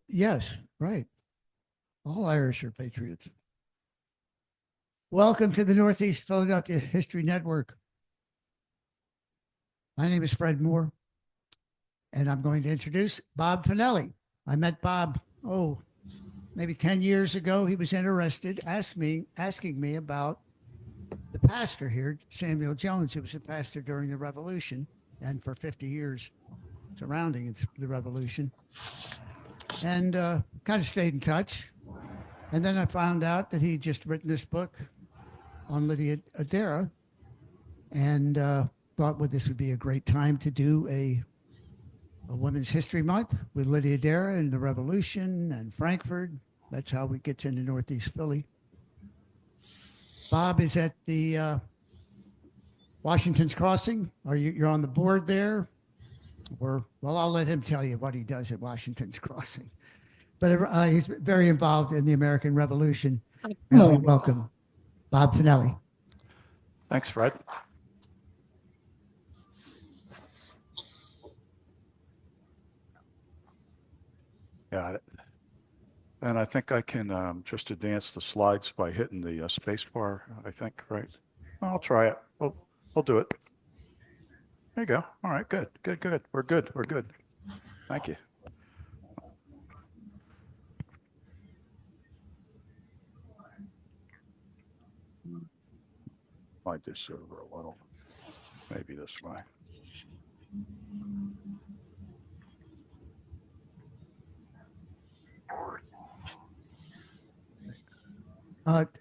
Yes, right. All Irish are patriots. Welcome to the Northeast Philadelphia History Network. My name is Fred Moore, and I'm going to introduce Bob Fanelli. I met Bob, maybe 10 years ago. He was interested, asking me about the pastor here, Samuel Jones, who was a pastor during the Revolution and for 50 years surrounding the Revolution. And kind of stayed in touch. And then I found out that he'd just written this book on Lydia Darragh, and thought this would be a great time to do a Women's History Month with Lydia Darragh and the Revolution and Frankfurt. That's how we get into Northeast Philly. Bob is at the Washington's Crossing. You're on the board there? Well, I'll let him tell you what he does at Washington's Crossing. But he's very involved in the American Revolution. And we welcome Bob Fanelli. Thanks, Fred. Got it. And I think I can just advance the slides by hitting the space bar, I think, right? I'll try it. We'll do it. There you go. All right, good. We're good. Thank you. Slide this over a little, maybe this way.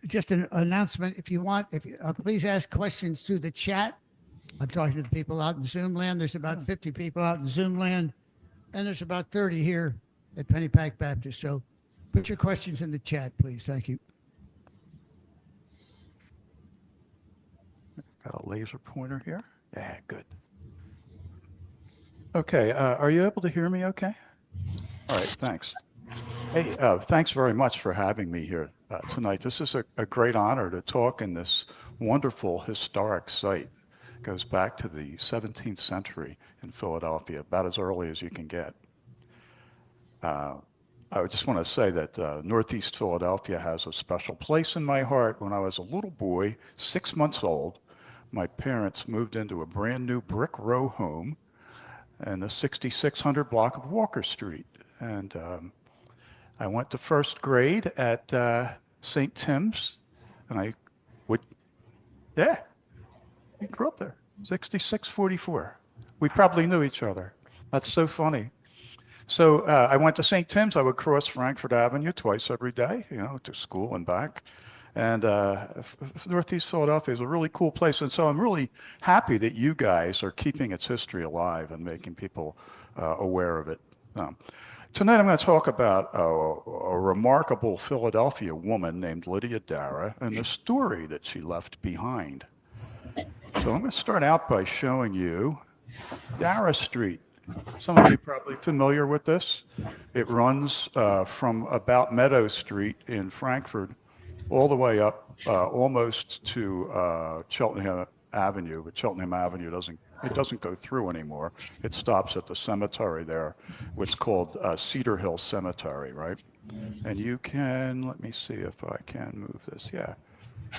Just an announcement, if you want, please ask questions through the chat. I'm talking to the people out in Zoom land. There's about 50 people out in Zoom land, and there's about 30 here at Pennypack Baptist. So put your questions in the chat, please. Thank you. Got a laser pointer here. Yeah, good. Okay, are you able to hear me okay? All right, thanks. Hey, thanks very much for having me here tonight. This is a great honor to talk in this wonderful historic site. It goes back to the 17th century in Philadelphia, about as early as you can get. I just want to say that Northeast Philadelphia has a special place in my heart. When I was a little boy, 6 months old, my parents moved into a brand new brick row home in the 6600 block of Walker Street. And I went to first grade at St. Tim's, and you grew up there, 6644. We probably knew each other. That's so funny. So I went to St. Tim's. I would cross Frankfurt Avenue twice every day, to school and back. And Northeast Philadelphia is a really cool place. And so I'm really happy that you guys are keeping its history alive and making people aware of it. Tonight I'm going to talk about a remarkable Philadelphia woman named Lydia Darragh and the story that she left behind. So I'm going to start out by showing you Darragh Street. Some of you are probably familiar with this. It runs from about Meadow Street in Frankfurt all the way up almost to Cheltenham Avenue, but Cheltenham Avenue doesn't go through anymore. It stops at the cemetery there, which is called Cedar Hill Cemetery, right? And you can, let me see if I can move this, yeah.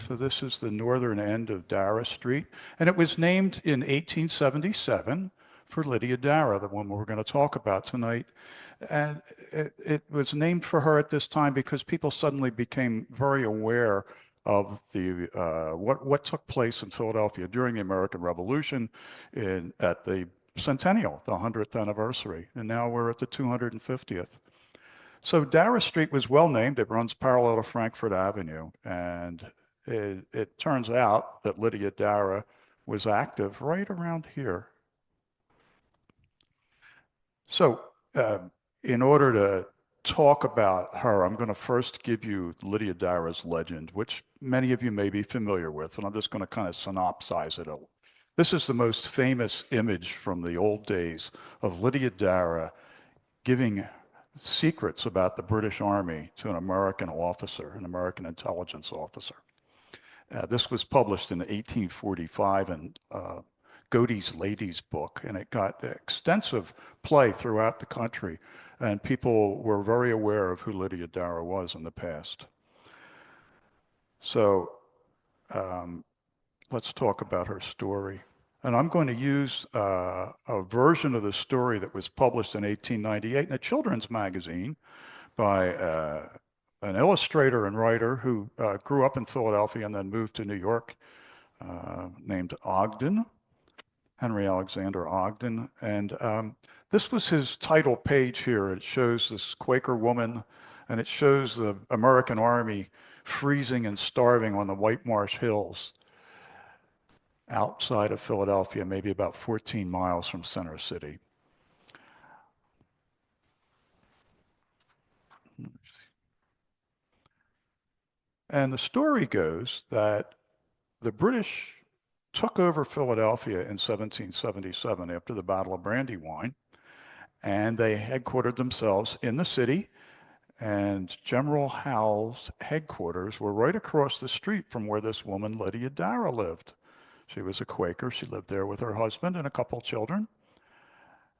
So this is the northern end of Darragh Street, and it was named in 1877 for Lydia Darragh, the woman we're going to talk about tonight. And it was named for her at this time because people suddenly became very aware of the what took place in Philadelphia during the American Revolution at the centennial, the 100th anniversary, and now we're at the 250th. So Darragh Street was well named. It runs parallel to Frankfurt Avenue, and it turns out that Lydia Darragh was active right around here. So in order to talk about her, I'm going to first give you Lydia Darragh's legend, which many of you may be familiar with, and I'm just going to kind of synopsize it. This is the most famous image from the old days of Lydia Darragh giving secrets about the British Army to an American officer, an American intelligence officer. This was published in 1845 and Godey's Ladies book, and it got extensive play throughout the country, and people were very aware of who Lydia Darragh was in the past. So um, let's talk about her story. And I'm going to use a version of the story that was published in 1898 in a children's magazine by an illustrator and writer who grew up in Philadelphia and then moved to New York, named Ogden, Henry Alexander Ogden. And this was his title page here. It shows this Quaker woman, and it shows the American army freezing and starving on the White Marsh Hills outside of Philadelphia, maybe about 14 miles from Center City. And the story goes that the British took over Philadelphia in 1777 after the Battle of Brandywine, and they headquartered themselves in the city, and General Howe's headquarters were right across the street from where this woman, Lydia Darragh, lived. She was a Quaker. She lived there with her husband and a couple children.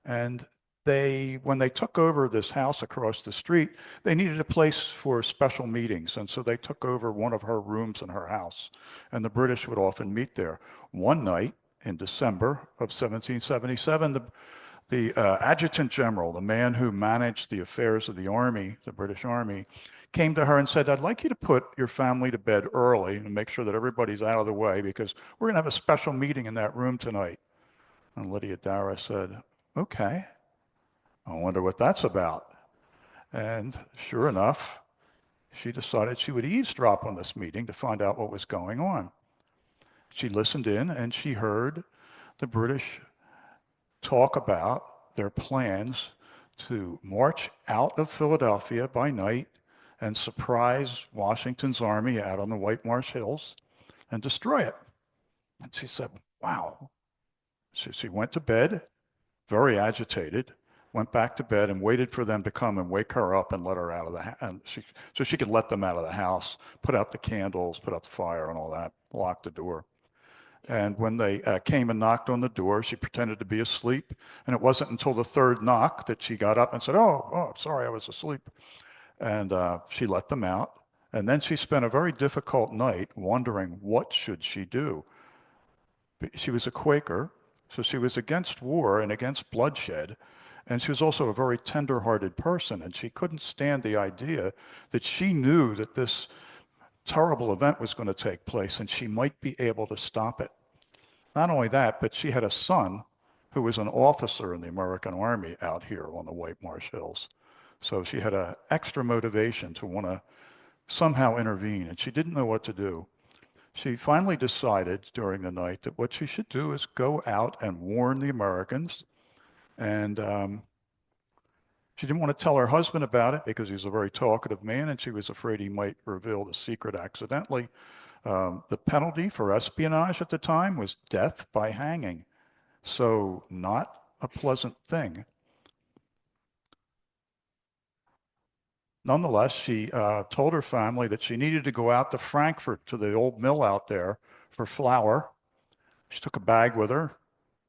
And when they took over this house across the street, they needed a place for special meetings. And so they took over one of her rooms in her house. And the British would often meet there. One night in December of 1777, the adjutant general, the man who managed the affairs of the army, the British Army, came to her and said, I'd like you to put your family to bed early and make sure that everybody's out of the way because we're going to have a special meeting in that room tonight. And Lydia Darragh said, okay, I wonder what that's about. And sure enough, she decided she would eavesdrop on this meeting to find out what was going on. She listened in and she heard the British talk about their plans to march out of Philadelphia by night and surprise Washington's army out on the White Marsh Hills and destroy it. And she said, wow. So she went to bed, very agitated, went back to bed and waited for them to come and wake her up and let her out of the house. So she could let them out of the house, put out the candles, put out the fire and all that, lock the door. And when they came and knocked on the door, she pretended to be asleep. And it wasn't until the third knock that she got up and said, oh, sorry, I was asleep. And she let them out. And then she spent a very difficult night wondering what should she do. She was a Quaker, so she was against war and against bloodshed. And she was also a very tender-hearted person. And she couldn't stand the idea that she knew that this terrible event was going to take place and she might be able to stop it. Not only that, but she had a son who was an officer in the American Army out here on the White Marsh Hills. So she had an extra motivation to want to somehow intervene, and she didn't know what to do. She finally decided during the night that what she should do is go out and warn the Americans. And she didn't want to tell her husband about it because he's a very talkative man and she was afraid he might reveal the secret accidentally. The penalty for espionage at the time was death by hanging. So not a pleasant thing. Nonetheless, she told her family that she needed to go out to Frankfort to the old mill out there for flour. She took a bag with her,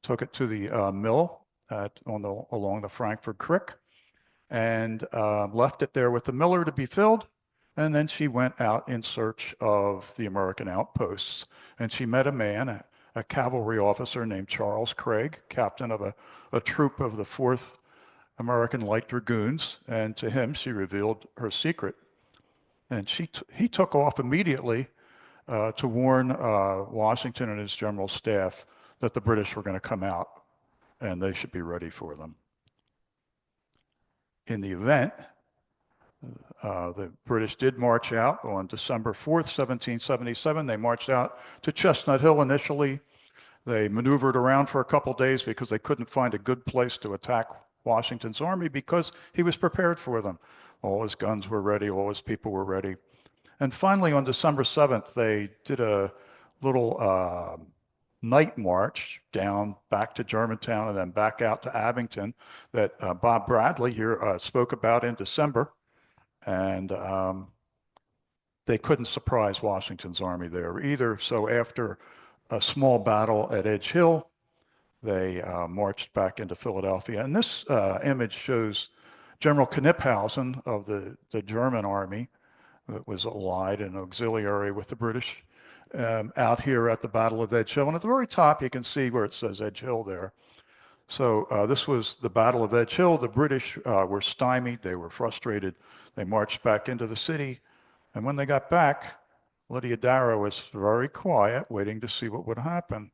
took it to the mill along the Frankfort Creek, and left it there with the miller to be filled. And then she went out in search of the American outposts. And she met a man, a cavalry officer named Charles Craig, captain of a troop of the 4th American Light Dragoons. And to him, she revealed her secret. And he took off immediately to warn Washington and his general staff that the British were going to come out and they should be ready for them. In the event, the British did march out on December 4th, 1777. They marched out to Chestnut Hill initially. They maneuvered around for a couple days because they couldn't find a good place to attack Washington's army because he was prepared for them. All his guns were ready, all his people were ready. And finally, on December 7th, they did a little night march down back to Germantown and then back out to Abington that Bob Bradley here spoke about in December. And they couldn't surprise Washington's army there either. So after a small battle at Edge Hill, they marched back into Philadelphia. And this image shows General Kniphausen of the German army that was allied and auxiliary with the British out here at the Battle of Edge Hill. And at the very top, you can see where it says Edge Hill there. So this was the Battle of Edge Hill. The British were stymied. They were frustrated. They marched back into the city. And when they got back, Lydia Darragh was very quiet, waiting to see what would happen.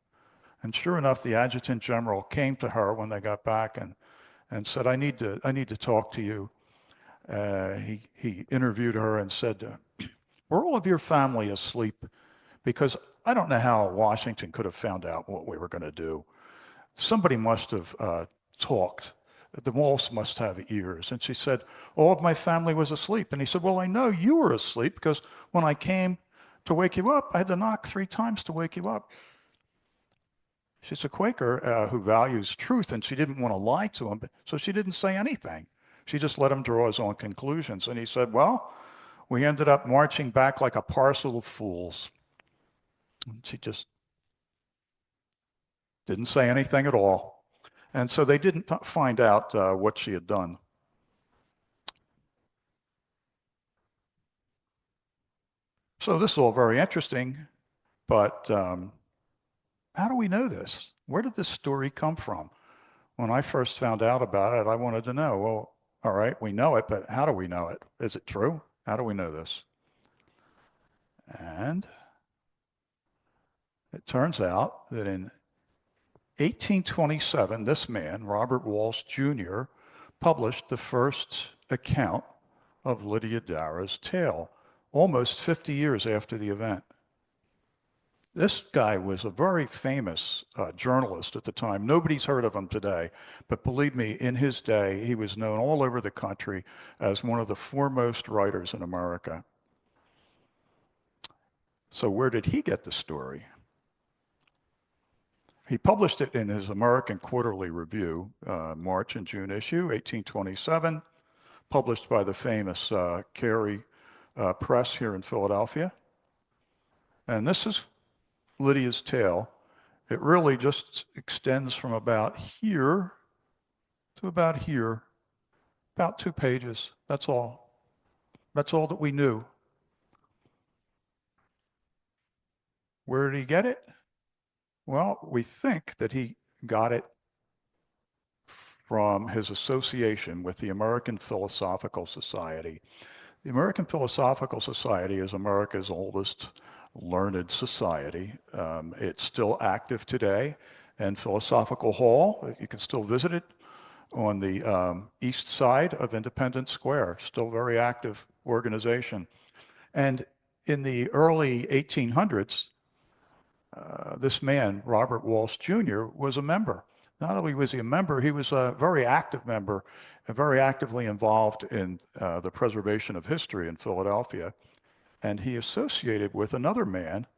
And sure enough, the adjutant general came to her when they got back and said, I need to talk to you. He interviewed her and said, were all of your family asleep? Because I don't know how Washington could have found out what we were going to do. Somebody must have talked. The walls must have ears. And she said, all of my family was asleep. And he said, well, I know you were asleep because when I came to wake you up, I had to knock 3 times to wake you up. She's a Quaker who values truth, and she didn't want to lie to him, so she didn't say anything. She just let him draw his own conclusions. And he said, well, we ended up marching back like a parcel of fools. And she just didn't say anything at all. And so they didn't find out what she had done. So this is all very interesting, but how do we know this? Where did this story come from? When I first found out about it, I wanted to know, well, all right, we know it, but how do we know it? Is it true? How do we know this? And it turns out that in 1827, this man, Robert Walsh Jr., published the first account of Lydia Darragh's tale, almost 50 years after the event. This guy was a very famous journalist at the time. Nobody's heard of him today, but believe me, in his day, he was known all over the country as one of the foremost writers in America. So where did he get the story? He published it in his American Quarterly Review, March and June issue, 1827, published by the famous Carey Press here in Philadelphia. And this is Lydia's tale. It really just extends from about here to about here, about 2 pages. That's all. That's all that we knew. Where did he get it? Well, we think that he got it from his association with the American Philosophical Society. The American Philosophical Society is America's oldest learned society. It's still active today in Philosophical Hall. You can still visit it on the east side of Independence Square. Still very active organization. And in the early 1800s, this man, Robert Walsh Jr., was a member. Not only was he a member, he was a very active member and very actively involved in the preservation of history in Philadelphia. And he associated with another man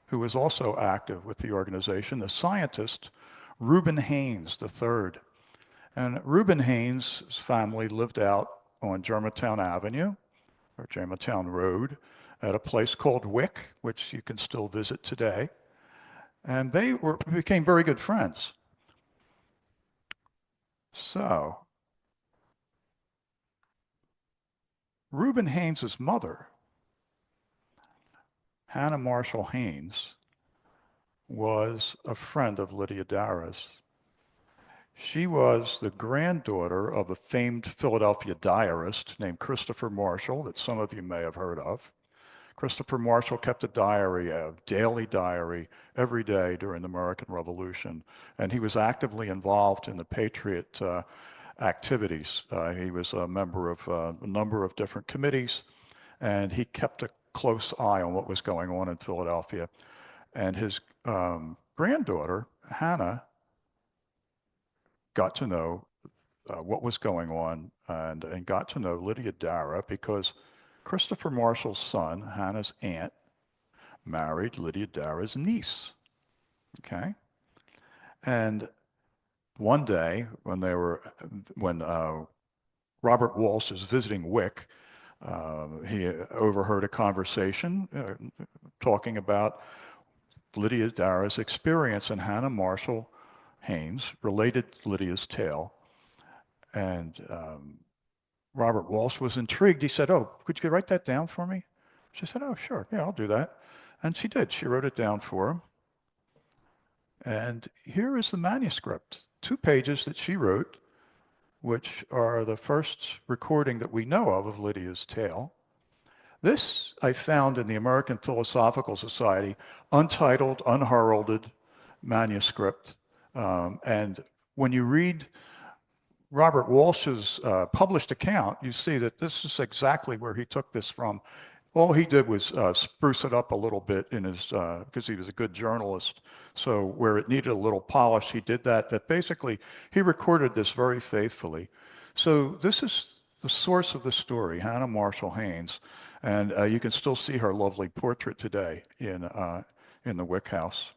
who was also active with the organization, the scientist Reuben Haynes III. And Reuben Haynes' family lived out on Germantown Avenue, or Germantown Road, at a place called Wick, which you can still visit today. And they became very good friends. So, Reuben Haynes' mother, Hannah Marshall Haynes, was a friend of Lydia Darragh's. She was the granddaughter of a famed Philadelphia diarist named Christopher Marshall that some of you may have heard of. Christopher Marshall kept a diary, a daily diary, every day during the American Revolution, and he was actively involved in the Patriot activities. He was a member of a number of different committees, and he kept a close eye on what was going on in Philadelphia. And his granddaughter, Hannah, got to know what was going on and got to know Lydia Darragh because Christopher Marshall's son, Hannah's aunt, married Lydia Darragh's niece. Okay? And one day when Robert Walsh is visiting Wick, he overheard a conversation talking about Lydia Darragh's experience, and Hannah Marshall Haynes related Lydia's tale, and Robert Walsh was intrigued. He said, "Oh, could you write that down for me?" She said, "Oh, sure. Yeah, I'll do that." And she did. She wrote it down for him. And here is the manuscript, 2 pages that she wrote, which are the first recording that we know of Lydia's tale. This I found in the American Philosophical Society, untitled, unheralded manuscript. And when you read Robert Walsh's published account, you see that this is exactly where he took this from. All he did was spruce it up a little bit in his, because he was a good journalist. So where it needed a little polish, he did that. But basically, he recorded this very faithfully. So this is the source of the story, Hannah Marshall Haynes. And you can still see her lovely portrait today in the Wick House.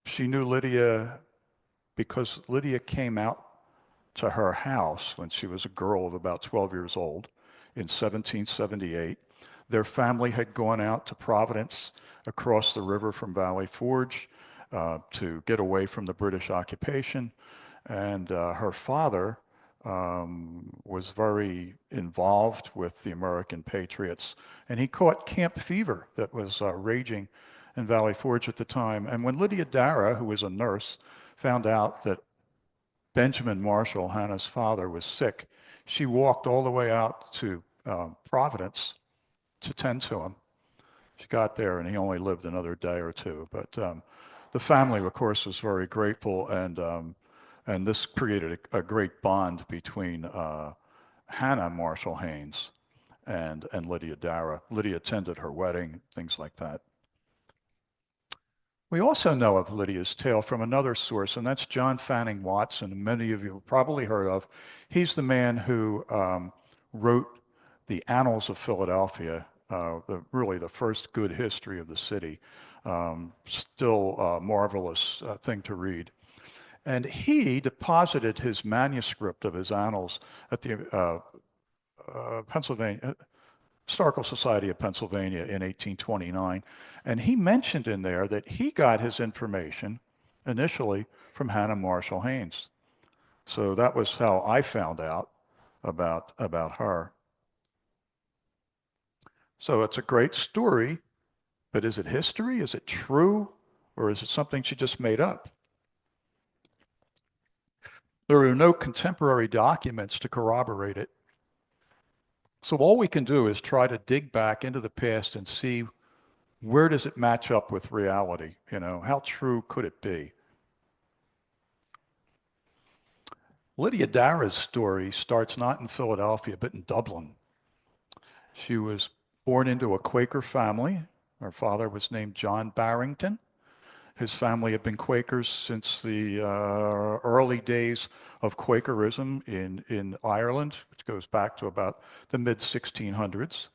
She knew Lydia because Lydia came out to her house when she was a girl of about 12 years old in 1778. Their family had gone out to Providence across the river from Valley Forge to get away from the British occupation. And her father was very involved with the American Patriots. And he caught camp fever that was raging in Valley Forge at the time. And when Lydia Darragh, who was a nurse, found out that Benjamin Marshall, Hannah's father, was sick, she walked all the way out to Providence to tend to him. She got there, and he only lived another day or two. But the family, of course, was very grateful, and this created a great bond between Hannah Marshall Haynes and Lydia Darragh. Lydia attended her wedding, things like that. We also know of Lydia's tale from another source, and that's John Fanning Watson, many of you have probably heard of. He's the man who wrote the Annals of Philadelphia, really the first good history of the city. Still a marvelous thing to read. And he deposited his manuscript of his annals at the Pennsylvania Historical Society of Pennsylvania in 1829. And he mentioned in there that he got his information initially from Hannah Marshall Haynes. So that was how I found out about her. So it's a great story, but is it history? Is it true? Or is it something she just made up? There are no contemporary documents to corroborate it. So all we can do is try to dig back into the past and see where does it match up with reality? You know, how true could it be? Lydia Darragh's story starts not in Philadelphia, but in Dublin. She was born into a Quaker family. Her father was named John Barrington. His family had been Quakers since the early days of Quakerism in Ireland, which goes back to about the mid-1600s.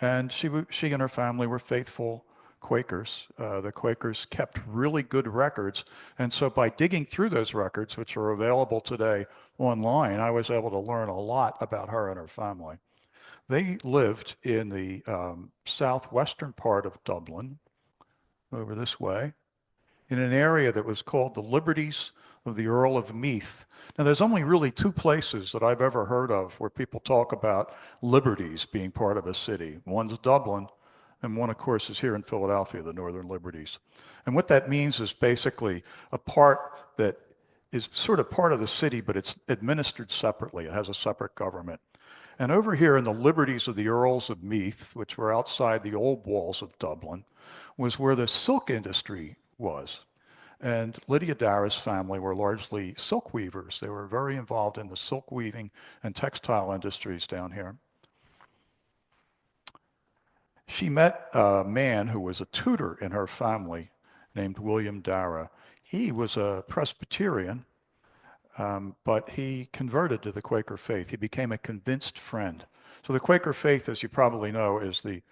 And she and her family were faithful Quakers. The Quakers kept really good records. And so by digging through those records, which are available today online, I was able to learn a lot about her and her family. They lived in the southwestern part of Dublin, over this way, in an area that was called the Liberties of the Earl of Meath. Now, there's only really 2 places that I've ever heard of where people talk about liberties being part of a city. One's Dublin, and one, of course, is here in Philadelphia, the Northern Liberties. And what that means is basically a part that is sort of part of the city, but it's administered separately. It has a separate government. And over here in the Liberties of the Earls of Meath, which were outside the old walls of Dublin, was where the silk industry was. And Lydia Darragh's family were largely silk weavers. They were very involved in the silk weaving and textile industries down here. She met a man who was a tutor in her family named William Darragh. He was a Presbyterian, but he converted to the Quaker faith. He became a convinced friend. So the Quaker faith, as you probably know, is the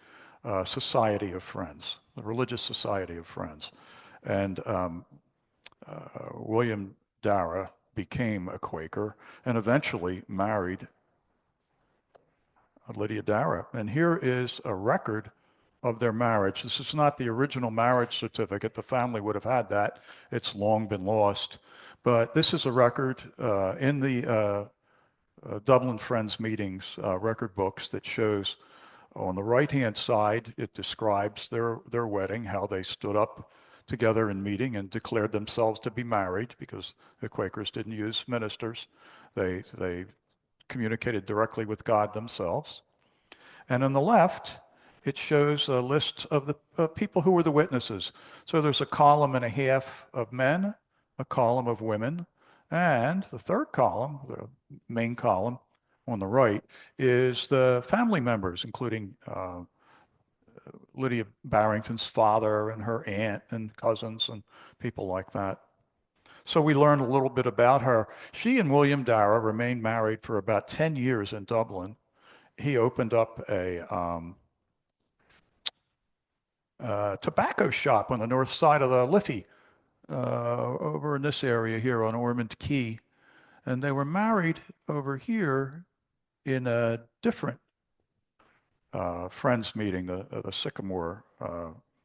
Society of Friends, the religious Society of Friends. And William Darragh became a Quaker and eventually married Lydia Darragh. And here is a record of their marriage. This is not the original marriage certificate. The family would have had that. It's long been lost. But this is a record in the Dublin Friends meetings record books that shows on the right-hand side, it describes their wedding, how they stood up together in meeting and declared themselves to be married because the Quakers didn't use ministers. They communicated directly with God themselves. And on the left, it shows a list of the people who were the witnesses. So there's a column and a half of men, a column of women, and the third column, the main column on the right, is the family members, including Lydia Barrington's father and her aunt and cousins and people like that. So we learned a little bit about her. She and William Darragh remained married for about 10 years in Dublin. He opened up a tobacco shop on the north side of the Liffey, over in this area here on Ormond Quay. And they were married over here in a different Friends meeting, the Sycamore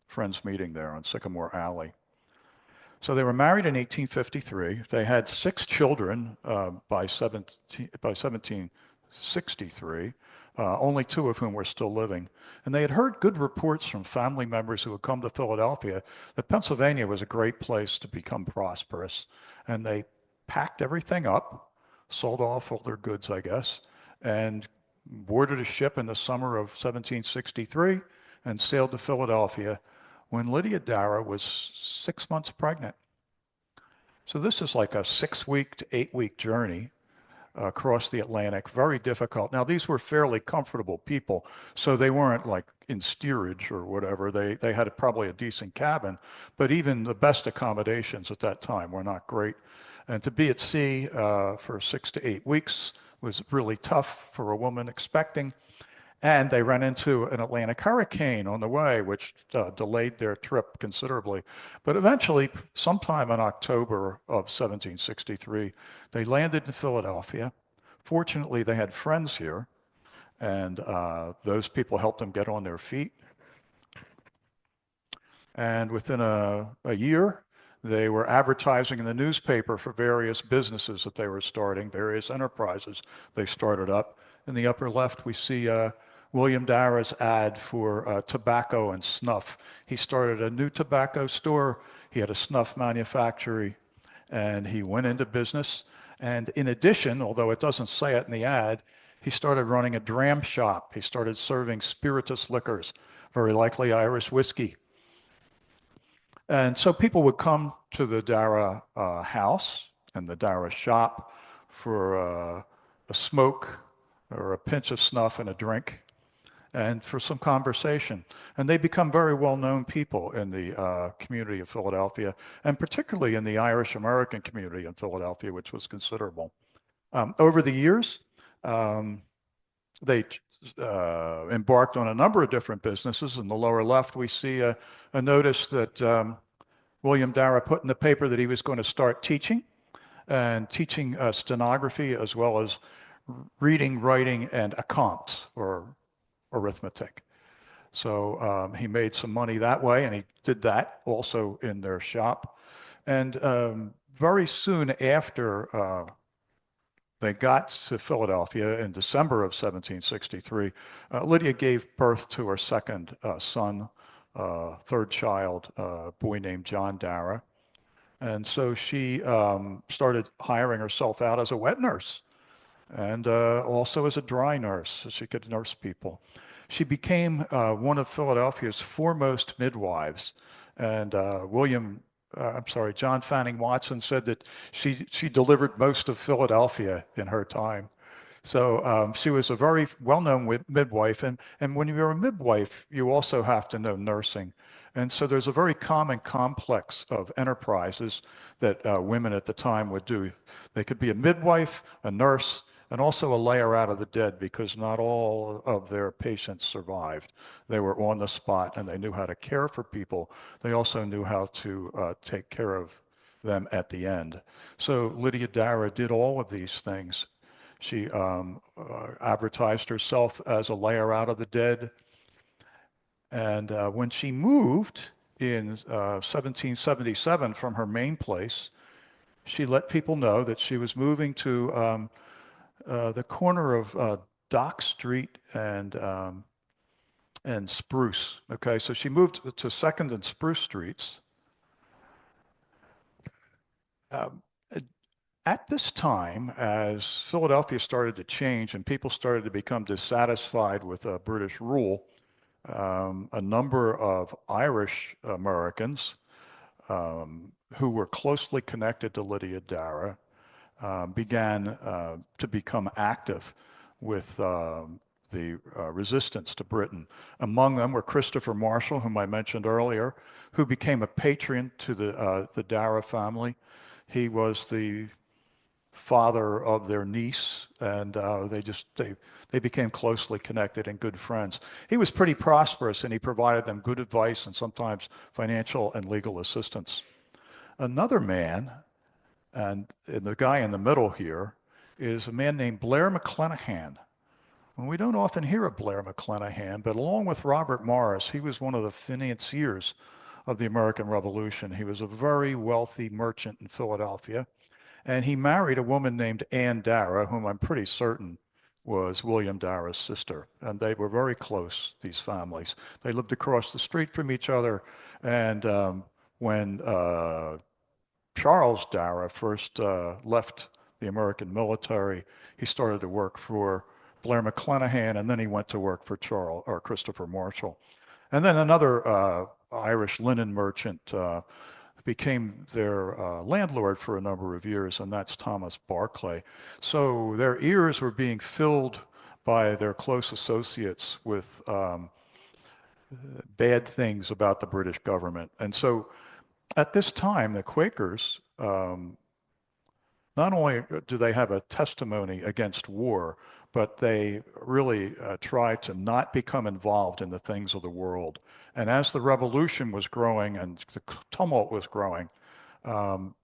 Friends meeting there on Sycamore Alley. So they were married in 1853. They had 6 children by 1763, only 2 of whom were still living. And they had heard good reports from family members who had come to Philadelphia that Pennsylvania was a great place to become prosperous. And they packed everything up, sold off all their goods, I guess, and boarded a ship in the summer of 1763 and sailed to Philadelphia when Lydia Darragh was 6 months pregnant. So this is like a 6-week to 8-week journey across the Atlantic, very difficult. Now, these were fairly comfortable people, so they weren't like in steerage or whatever. They had probably a decent cabin, but even the best accommodations at that time were not great. And to be at sea for 6 to 8 weeks was really tough for a woman expecting. And they ran into an Atlantic hurricane on the way, which delayed their trip considerably. But eventually, sometime in October of 1763, they landed in Philadelphia. Fortunately, they had friends here, and those people helped them get on their feet. And within a year, they were advertising in the newspaper for various businesses that they were starting, various enterprises they started up. In the upper left, we see William Darragh's ad for tobacco and snuff. He started a new tobacco store. He had a snuff manufactory, and he went into business. And in addition, although it doesn't say it in the ad, he started running a dram shop. He started serving spirituous liquors, very likely Irish whiskey. And so people would come to the Darragh house and the Darragh shop for a smoke or a pinch of snuff and a drink and for some conversation. And they become very well-known people in the community of Philadelphia, and particularly in the Irish American community in Philadelphia, which was considerable. Over the years, they embarked on a number of different businesses. In the lower left, we see a notice that William Darragh put in the paper that he was going to start teaching, and teaching stenography as well as reading, writing, and accounts, or arithmetic. So he made some money that way, and he did that also in their shop. And very soon after they got to Philadelphia in December of 1763, Lydia gave birth to her second son, third child, a boy named John Darragh. And so she started hiring herself out as a wet nurse and also as a dry nurse, so she could nurse people. She became one of Philadelphia's foremost midwives. And John Fanning Watson said that she delivered most of Philadelphia in her time. So she was a very well-known midwife. And when you're a midwife, you also have to know nursing. And so there's a very common complex of enterprises that women at the time would do. They could be a midwife, a nurse, and also a layer out of the dead, because not all of their patients survived. They were on the spot and they knew how to care for people. They also knew how to take care of them at the end. So Lydia Darragh did all of these things. She advertised herself as a layer out of the dead. And when she moved in 1777 from her main place, she let people know that she was moving to the corner of Dock Street and Spruce. Okay, so she moved to Second and Spruce Streets. Um, at this time, as Philadelphia started to change and people started to become dissatisfied with British rule, a number of Irish Americans who were closely connected to Lydia Darragh began to become active with the resistance to Britain. Among them were Christopher Marshall, whom I mentioned earlier, who became a patron to the Darragh family. He was the father of their niece, and they became closely connected and good friends. He was pretty prosperous, and he provided them good advice and sometimes financial and legal assistance. Another man, and the guy in the middle here, is a man named Blair McClenachan. And we don't often hear of Blair McClenachan, but along with Robert Morris, he was one of the financiers of the American Revolution. He was a very wealthy merchant in Philadelphia. And he married a woman named Anne Darragh, whom I'm pretty certain was William Darragh's sister. And they were very close, these families. They lived across the street from each other. And when Charles Darragh first left the American military, he started to work for Blair McClenachan, and then he went to work for Christopher Marshall. And then another Irish linen merchant became their landlord for a number of years, and that's Thomas Barclay. So their ears were being filled by their close associates with bad things about the British government. And so at this time, the Quakers, not only do they have a testimony against war, but they really try to not become involved in the things of the world. And as the revolution was growing and the tumult was growing,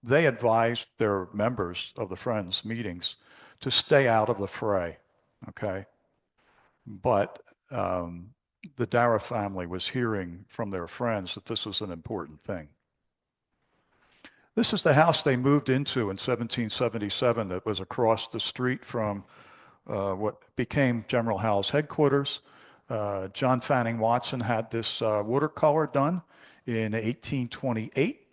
they advised their members of the Friends meetings to stay out of the fray, okay? But the Darragh family was hearing from their friends that this was an important thing. This is the house they moved into in 1777 that was across the street from what became General Howe's headquarters. John Fanning Watson had this watercolor done in 1828,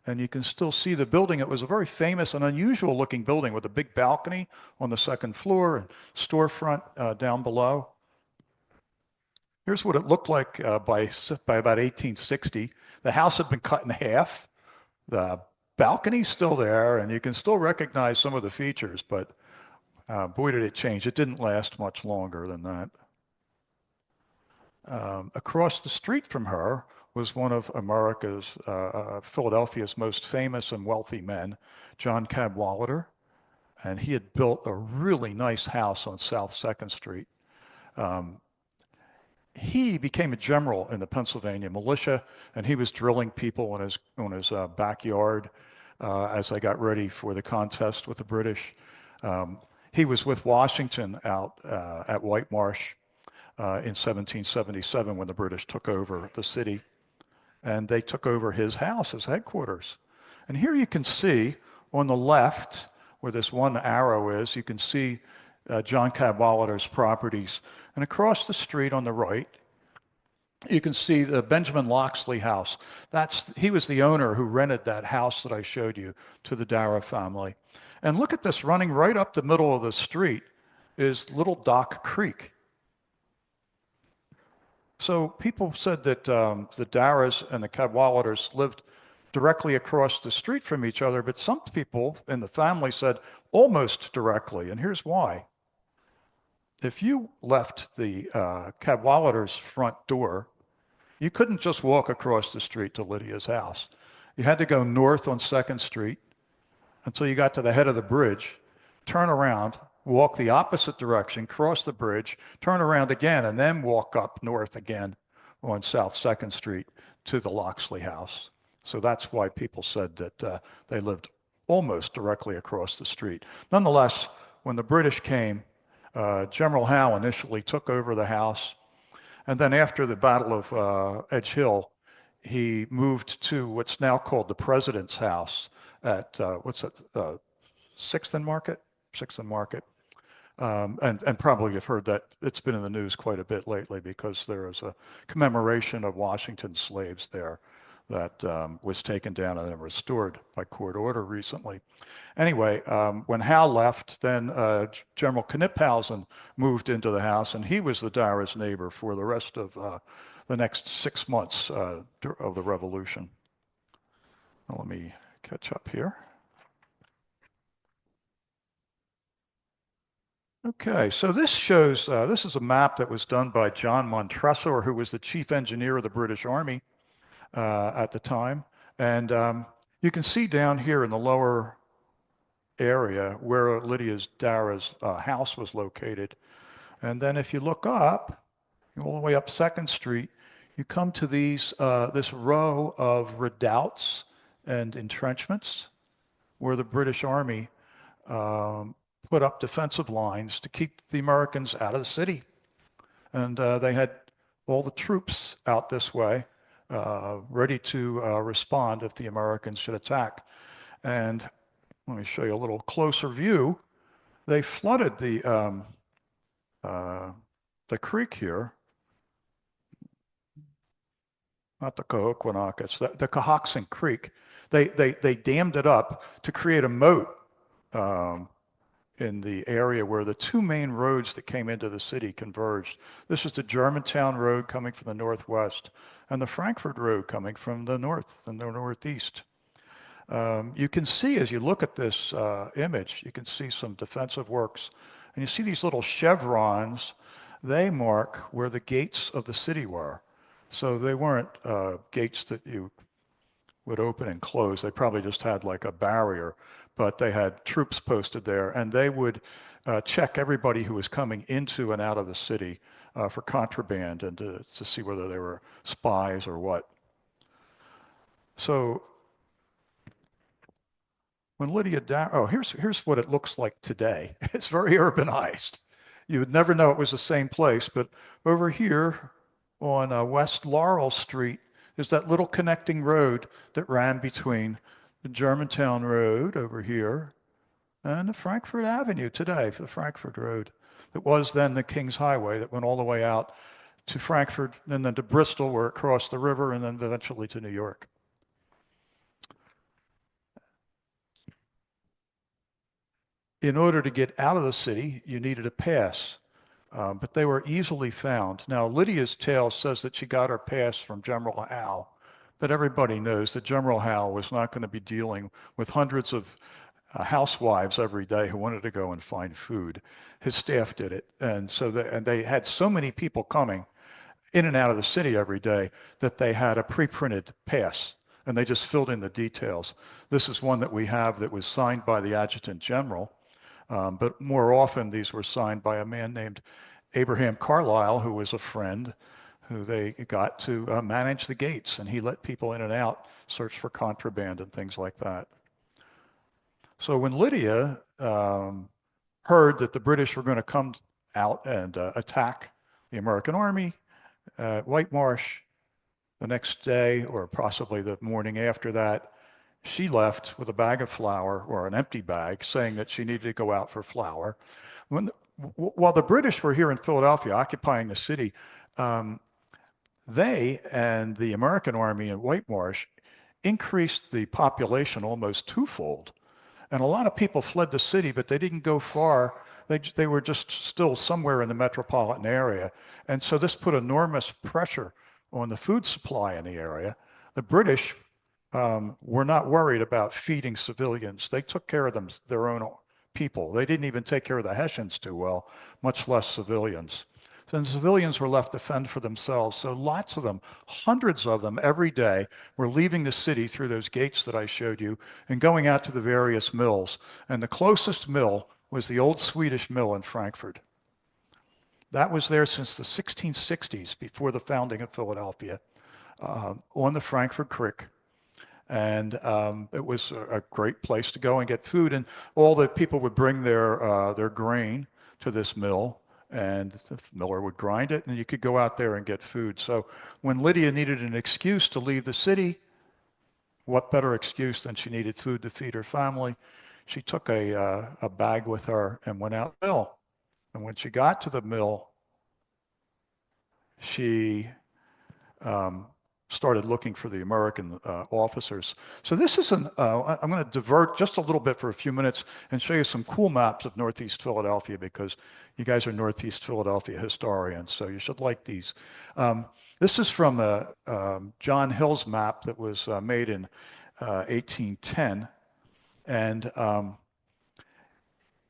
and you can still see the building. It was a very famous and unusual looking building with a big balcony on the second floor and storefront down below. Here's what it looked like by about 1860. The house had been cut in half. The balcony's still there, and you can still recognize some of the features, but boy, did it change. It didn't last much longer than that. Across the street from her was one of Philadelphia's most famous and wealthy men, John Cadwallader, and he had built a really nice house on South 2nd Street. He became a general in the Pennsylvania militia, and he was drilling people on his backyard as they got ready for the contest with the British. He was with Washington out at White Marsh in 1777 when the British took over the city, and they took over his house, his headquarters. And here you can see on the left, where this one arrow is, you can see John Cadwallader's properties. And across the street on the right, you can see the Benjamin Locksley house. He was the owner who rented that house that I showed you to the Darragh family. And look at this, running right up the middle of the street is Little Dock Creek. So people said that the Darraghs and the Cadwalladers lived directly across the street from each other, but some people in the family said almost directly, and here's why. If you left the Cadwalladers' front door, you couldn't just walk across the street to Lydia's house. You had to go north on 2nd Street until you got to the head of the bridge, turn around, walk the opposite direction, cross the bridge, turn around again, and then walk up north again on South 2nd Street to the Locksley house. So that's why people said that they lived almost directly across the street. Nonetheless, when the British came, General Howe initially took over the house, And then after the Battle of Edge Hill, he moved to what's now called the President's House at, what's that, 6th and Market? 6th and Market. And probably you've heard that it's been in the news quite a bit lately because there is a commemoration of Washington's slaves there that was taken down and then restored by court order recently. Anyway, when Howe left, then General Kniphausen moved into the house, and he was the Darragh's neighbor for the rest of the next 6 months of the Revolution. Now, let me catch up here. Okay, so this shows, this is a map that was done by John Montresor, who was the chief engineer of the British Army at the time. And you can see down here in the lower area where Darragh's house was located. And then if you look up, all the way up 2nd Street, you come to this row of redoubts and entrenchments where the British Army put up defensive lines to keep the Americans out of the city. And they had all the troops out this way, ready to respond if the Americans should attack. And let me show you a little closer view. They flooded the creek here. Not the Cohocquannock, it's the Cohoxing Creek. They dammed it up to create a moat in the area where the two main roads that came into the city converged. This is the Germantown Road coming from the northwest and the Frankfurt Road coming from the north and the northeast. You can see as you look at this image, you can see some defensive works. And you see these little chevrons, they mark where the gates of the city were. So they weren't gates that you would open and close. They probably just had like a barrier, but they had troops posted there, and they would check everybody who was coming into and out of the city for contraband and to see whether they were spies or what. So when here's what it looks like today. It's very urbanized. You would never know it was the same place, but over here on West Laurel Street is that little connecting road that ran between the Germantown Road over here and the Frankfurt Avenue today, the Frankfurt Road. That was then the King's Highway that went all the way out to Frankfurt and then to Bristol where it crossed the river and then eventually to New York. In order to get out of the city, you needed a pass, but they were easily found. Now, Lydia's tale says that she got her pass from General Howe, but everybody knows that General Howe was not going to be dealing with hundreds of housewives every day who wanted to go and find food. His staff did it, and they had so many people coming in and out of the city every day that they had a pre-printed pass, and they just filled in the details. This is one that we have that was signed by the Adjutant General. But more often, these were signed by a man named Abraham Carlyle, who was a friend who they got to manage the gates. And he let people in and out, search for contraband and things like that. So when Lydia heard that the British were going to come out and attack the American army at White Marsh the next day, or possibly the morning after that, she left with a bag of flour, or an empty bag, saying that she needed to go out for flour. While the British were here in Philadelphia occupying the city, they and the American army in White Marsh increased the population almost twofold. And a lot of people fled the city, but they didn't go far. They were just still somewhere in the metropolitan area. And so this put enormous pressure on the food supply in the area. The British were not worried about feeding civilians. They took care of their own people. They didn't even take care of the Hessians too well, much less civilians. So the civilians were left to fend for themselves. So lots of them, hundreds of them every day, were leaving the city through those gates that I showed you and going out to the various mills. And the closest mill was the old Swedish mill in Frankfurt. That was there since the 1660s, before the founding of Philadelphia, on the Frankfurt Creek. And it was a great place to go and get food. And all the people would bring their grain to this mill, and the miller would grind it, and you could go out there and get food. So when Lydia needed an excuse to leave the city, what better excuse than she needed food to feed her family? She took a bag with her and went out to the mill. And when she got to the mill, she um, started looking for the American officers. So this is I'm going to divert just a little bit for a few minutes and show you some cool maps of Northeast Philadelphia because you guys are Northeast Philadelphia historians, so you should like these. This is from John Hill's map that was made in 1810. And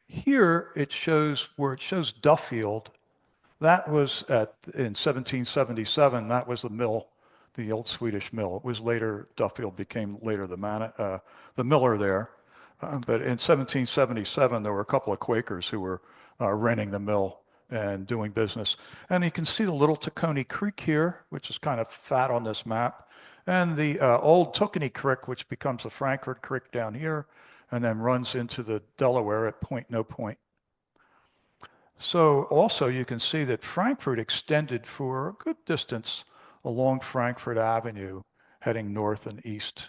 here it shows where it shows Duffield. That was in 1777. That was the mill, the old Swedish mill. It was later, Duffield became later the miller there. But in 1777, there were a couple of Quakers who were renting the mill and doing business. And you can see the little Tacony Creek here, which is kind of fat on this map, and the old Tookenny Creek, which becomes the Frankford Creek down here, and then runs into the Delaware at Point No Point. So also you can see that Frankford extended for a good distance along Frankford Avenue, heading north and east.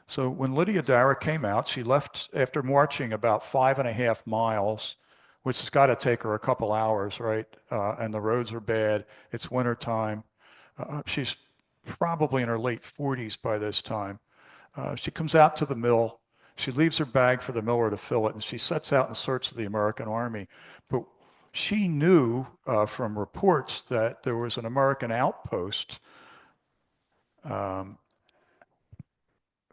So when Lydia Darragh came out, she left after marching about 5.5 miles, which has got to take her a couple hours, right? And the roads are bad. It's wintertime. She's probably in her late 40s by this time. She comes out to the mill. She leaves her bag for the miller to fill it, and she sets out in search of the American army. But she knew from reports that there was an American outpost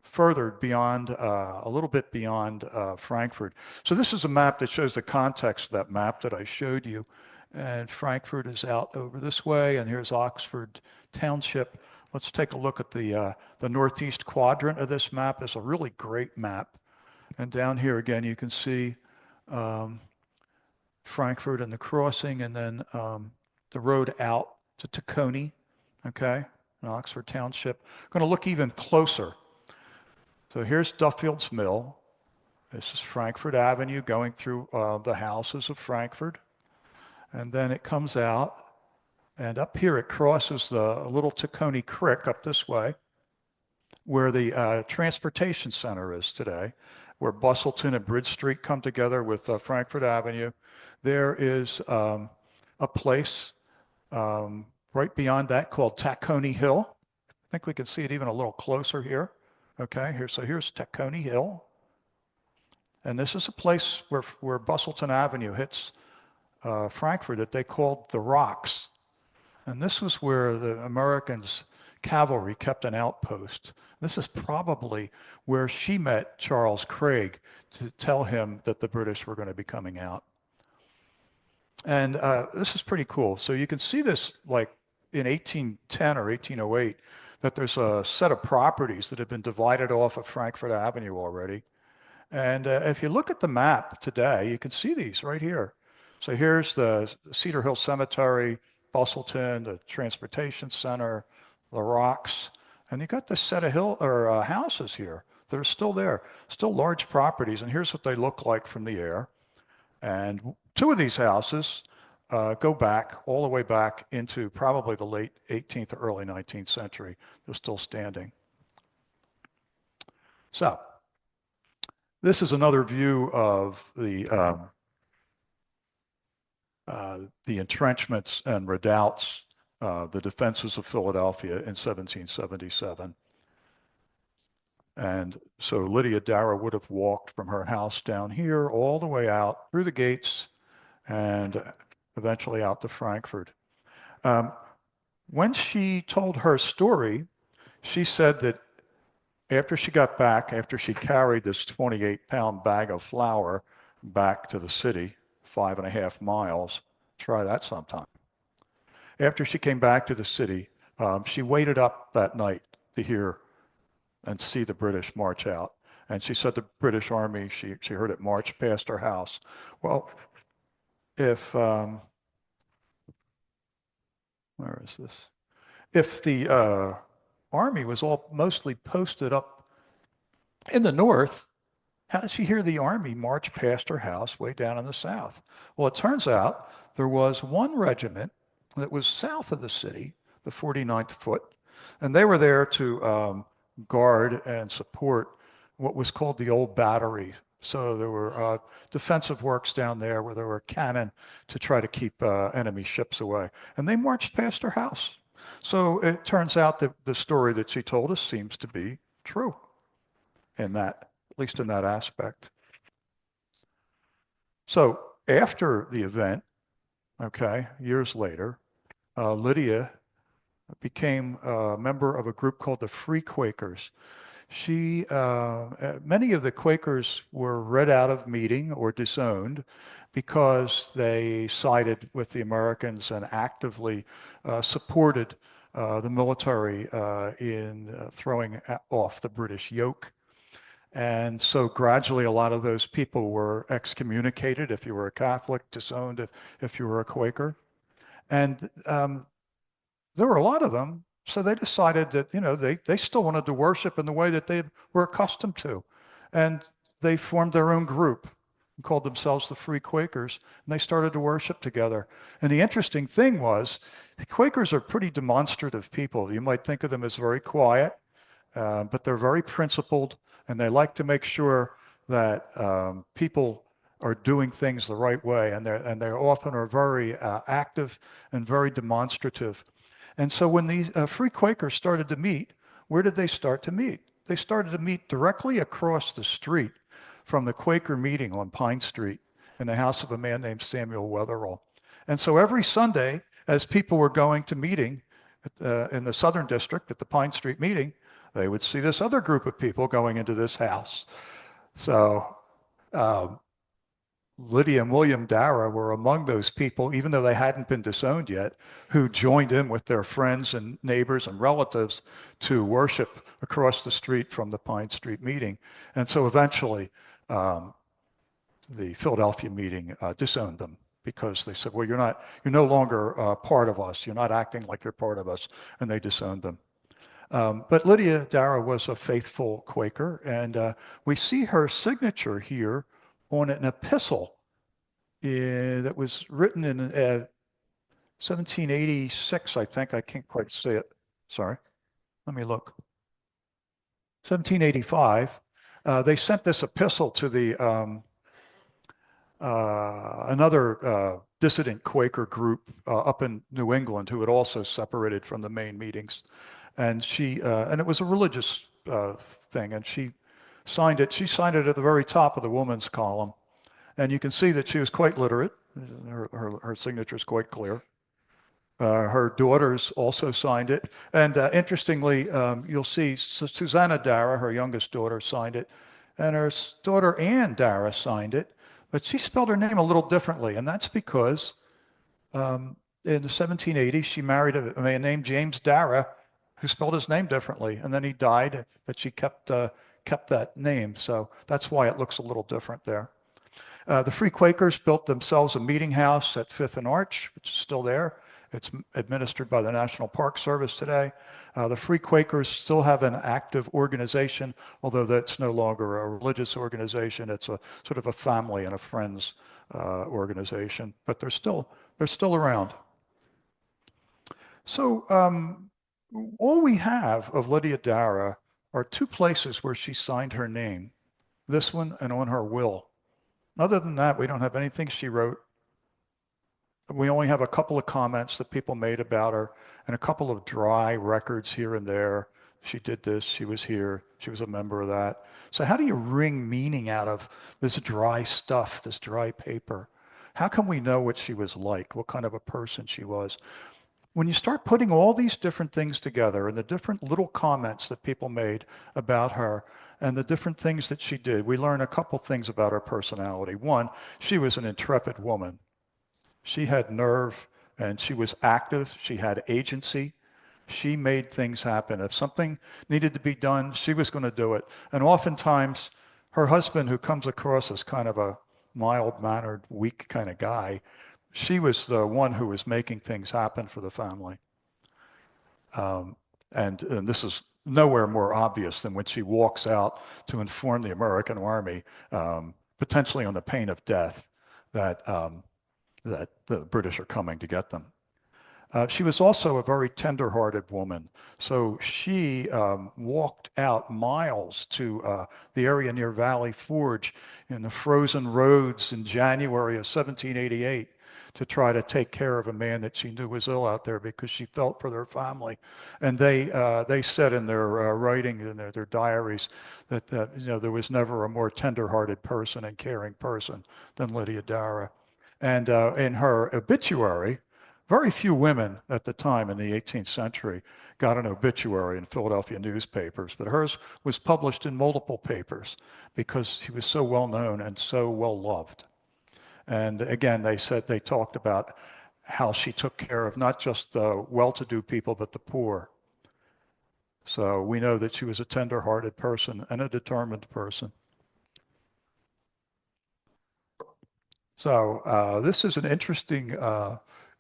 further beyond, a little bit beyond Frankfurt. So this is a map that shows the context of that map that I showed you. And Frankfurt is out over this way, and here's Oxford Township. Let's take a look at the northeast quadrant of this map. It's a really great map. And down here again, you can see Frankfurt and the crossing, and then the road out to Tacony, okay, in Oxford Township. I'm going to look even closer. So here's Duffield's Mill. This is Frankfurt Avenue going through the houses of Frankfurt. And then it comes out, and up here it crosses the little Tacony Creek up this way, where the transportation center is today, where Bustleton and Bridge Street come together with Frankfurt Avenue. There is a place right beyond that called Tacony Hill. I think we can see it even a little closer here. Okay, so here's Tacony Hill. And this is a place where Bustleton Avenue hits Frankfurt that they called the Rocks. And this was where the Americans' cavalry kept an outpost. This is probably where she met Charles Craig to tell him that the British were going to be coming out. And this is pretty cool. So you can see this like in 1810 or 1808, that there's a set of properties that have been divided off of Frankfurt Avenue already. And if you look at the map today, you can see these right here. So here's the Cedar Hill Cemetery, Bustleton, the Transportation Center, the Rocks, and you got this set of houses here that are still there, still large properties. And here's what they look like from the air. And two of these houses go back all the way back into probably the late 18th or early 19th century. They're still standing. So this is another view of the entrenchments and redoubts, the defenses of Philadelphia in 1777. And so Lydia Darragh would have walked from her house down here all the way out through the gates and eventually out to Frankfurt. When she told her story, she said that after she got back, after she carried this 28-pound bag of flour back to the city, 5.5 miles, try that sometime. After she came back to the city, she waited up that night to hear and see the British march out. And she said the British Army, she heard it march past her house. Well, if, where is this? If the army was all mostly posted up in the north, How did she hear the army march past her house way down in the south? Well, it turns out there was one regiment that was south of the city, the 49th Foot, and they were there to guard and support what was called the old battery. So there were defensive works down there where there were cannon to try to keep enemy ships away. And they marched past her house. So it turns out that the story that she told us seems to be true in that, at least in that aspect. So after the event, okay, years later, Lydia became a member of a group called the Free Quakers. Many of the Quakers were read out of meeting or disowned because they sided with the Americans and actively supported the military in throwing off the British yoke. And so gradually, a lot of those people were excommunicated if you were a Catholic, disowned if you were a Quaker. And there were a lot of them. So they decided that, they still wanted to worship in the way that they were accustomed to. And they formed their own group and called themselves the Free Quakers. And they started to worship together. And the interesting thing was, the Quakers are pretty demonstrative people. You might think of them as very quiet, but they're very principled. And they like to make sure that people are doing things the right way. And they often are very active and very demonstrative. And so when the Free Quakers started to meet, where did they start to meet? They started to meet directly across the street from the Quaker meeting on Pine Street in the house of a man named Samuel Wetherell. And so every Sunday, as people were going to meeting in the Southern District at the Pine Street meeting, they would see this other group of people going into this house. So Lydia and William Darragh were among those people, even though they hadn't been disowned yet, who joined in with their friends and neighbors and relatives to worship across the street from the Pine Street meeting. And so eventually, the Philadelphia meeting disowned them because they said, well, you're no longer part of us. You're not acting like you're part of us. And they disowned them. But Lydia Darragh was a faithful Quaker, and we see her signature here on an epistle that was written in 1786, I think. I can't quite see it. Sorry. Let me look. 1785. They sent this epistle to the another dissident Quaker group up in New England who had also separated from the main meetings. And and it was a religious thing, and she signed it. She signed it at the very top of the woman's column. And you can see that she was quite literate. Her signature is quite clear. Her daughters also signed it. And interestingly, you'll see Susanna Darragh, her youngest daughter, signed it. And her daughter Anne Darragh signed it. But she spelled her name a little differently. And that's because in the 1780s, she married a man named James Darragh, who spelled his name differently. And then he died, but she kept that name. So that's why it looks a little different there. The Free Quakers built themselves a meeting house at Fifth and Arch, which is still there. It's administered by the National Park Service today. The Free Quakers still have an active organization, although that's no longer a religious organization. It's a sort of a family and a friends organization, but they're still around. So all we have of Lydia Darragh are two places where she signed her name, this one and on her will. Other than that, we don't have anything she wrote. We only have a couple of comments that people made about her and a couple of dry records here and there. She did this, she was here, she was a member of that. So how do you wring meaning out of this dry stuff, this dry paper? How can we know what she was like, what kind of a person she was? When you start putting all these different things together and the different little comments that people made about her and the different things that she did, we learn a couple things about her personality. One, she was an intrepid woman. She had nerve and she was active. She had agency. She made things happen. If something needed to be done, she was going to do it. And oftentimes, her husband, who comes across as kind of a mild-mannered, weak kind of guy, she was the one who was making things happen for the family. And this is nowhere more obvious than when she walks out to inform the American army, potentially on the pain of death, that, that the British are coming to get them. She was also a very tender-hearted woman. So she walked out miles to the area near Valley Forge in the frozen roads in January of 1788 to try to take care of a man that she knew was ill out there because she felt for their family. And they said in their writing, in their diaries, that there was never a more tender-hearted person and caring person than Lydia Darragh. And in her obituary, very few women at the time in the 18th century got an obituary in Philadelphia newspapers, but hers was published in multiple papers because she was so well known and so well loved. And again, they talked about how she took care of not just the well-to-do people, but the poor. So we know that she was a tender-hearted person and a determined person. So this is an interesting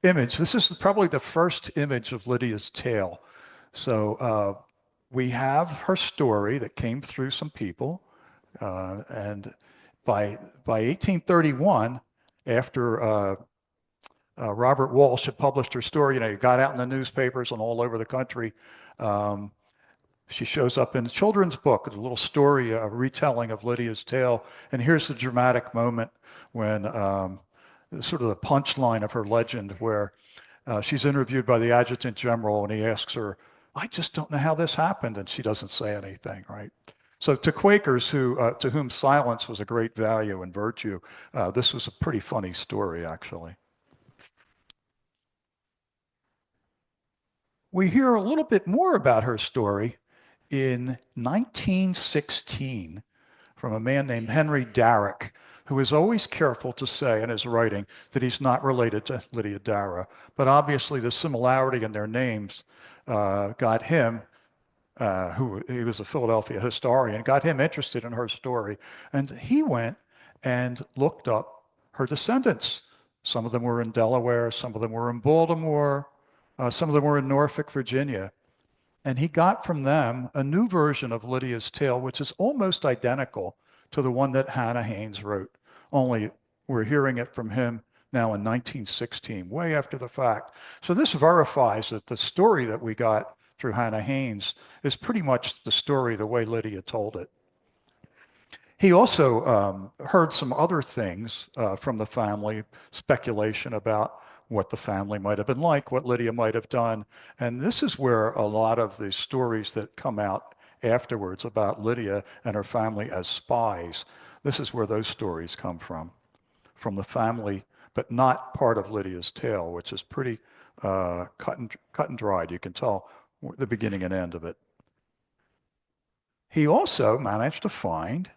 image. This is probably the first image of Lydia's tale. So we have her story that came through some people. And by 1831, after Robert Walsh had published her story, it got out in the newspapers and all over the country. Um, she shows up in a children's book, a little story, a retelling of Lydia's tale. And here's the dramatic moment when sort of the punchline of her legend, where she's interviewed by the adjutant general and he asks her, I just don't know how this happened. And she doesn't say anything, right? So to Quakers to whom silence was a great value and virtue, this was a pretty funny story, actually. We hear a little bit more about her story in 1916 from a man named Henry Darragh, who is always careful to say in his writing that he's not related to Lydia Darragh. But obviously the similarity in their names got him, who he was a Philadelphia historian, got him interested in her story. And he went and looked up her descendants. Some of them were in Delaware, some of them were in Baltimore, some of them were in Norfolk, Virginia. And he got from them a new version of Lydia's tale, which is almost identical to the one that Hannah Haynes wrote, only we're hearing it from him now in 1916, way after the fact. So this verifies that the story that we got through Hannah Haynes is pretty much the story the way Lydia told it. He also heard some other things from the family, speculation about what the family might have been like, what Lydia might have done. And this is where a lot of the stories that come out afterwards about Lydia and her family as spies, this is where those stories come from the family, but not part of Lydia's tale, which is pretty cut and dried. You can tell the beginning and end of it. He also managed to find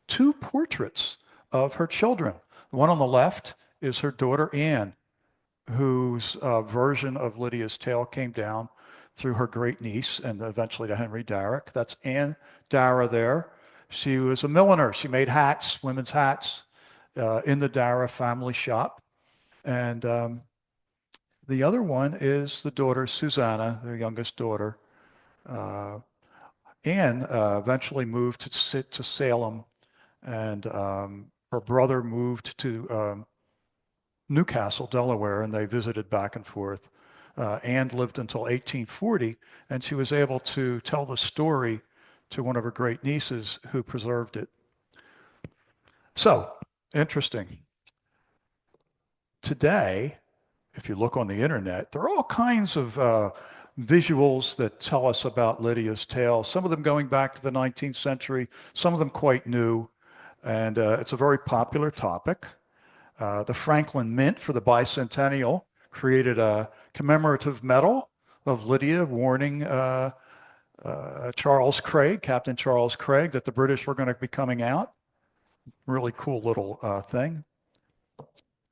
two portraits of her children. The one on the left is her daughter Anne, whose version of Lydia's tale came down through her great niece and eventually to Henry Darragh. That's Anne Darragh there. She was a milliner. She made hats, women's hats, in the Darragh family shop. And the other one is the daughter, Susanna, their youngest daughter. Anne eventually moved to Salem, and her brother moved to Newcastle, Delaware, and they visited back and forth. Anne lived until 1840, and she was able to tell the story to one of her great nieces who preserved it. So, interesting. Today, if you look on the internet, there are all kinds of visuals that tell us about Lydia's tale, some of them going back to the 19th century, some of them quite new, and it's a very popular topic. The Franklin Mint for the bicentennial created a commemorative medal of Lydia warning Charles Craig, Captain Charles Craig, that the British were going to be coming out. Really cool little thing.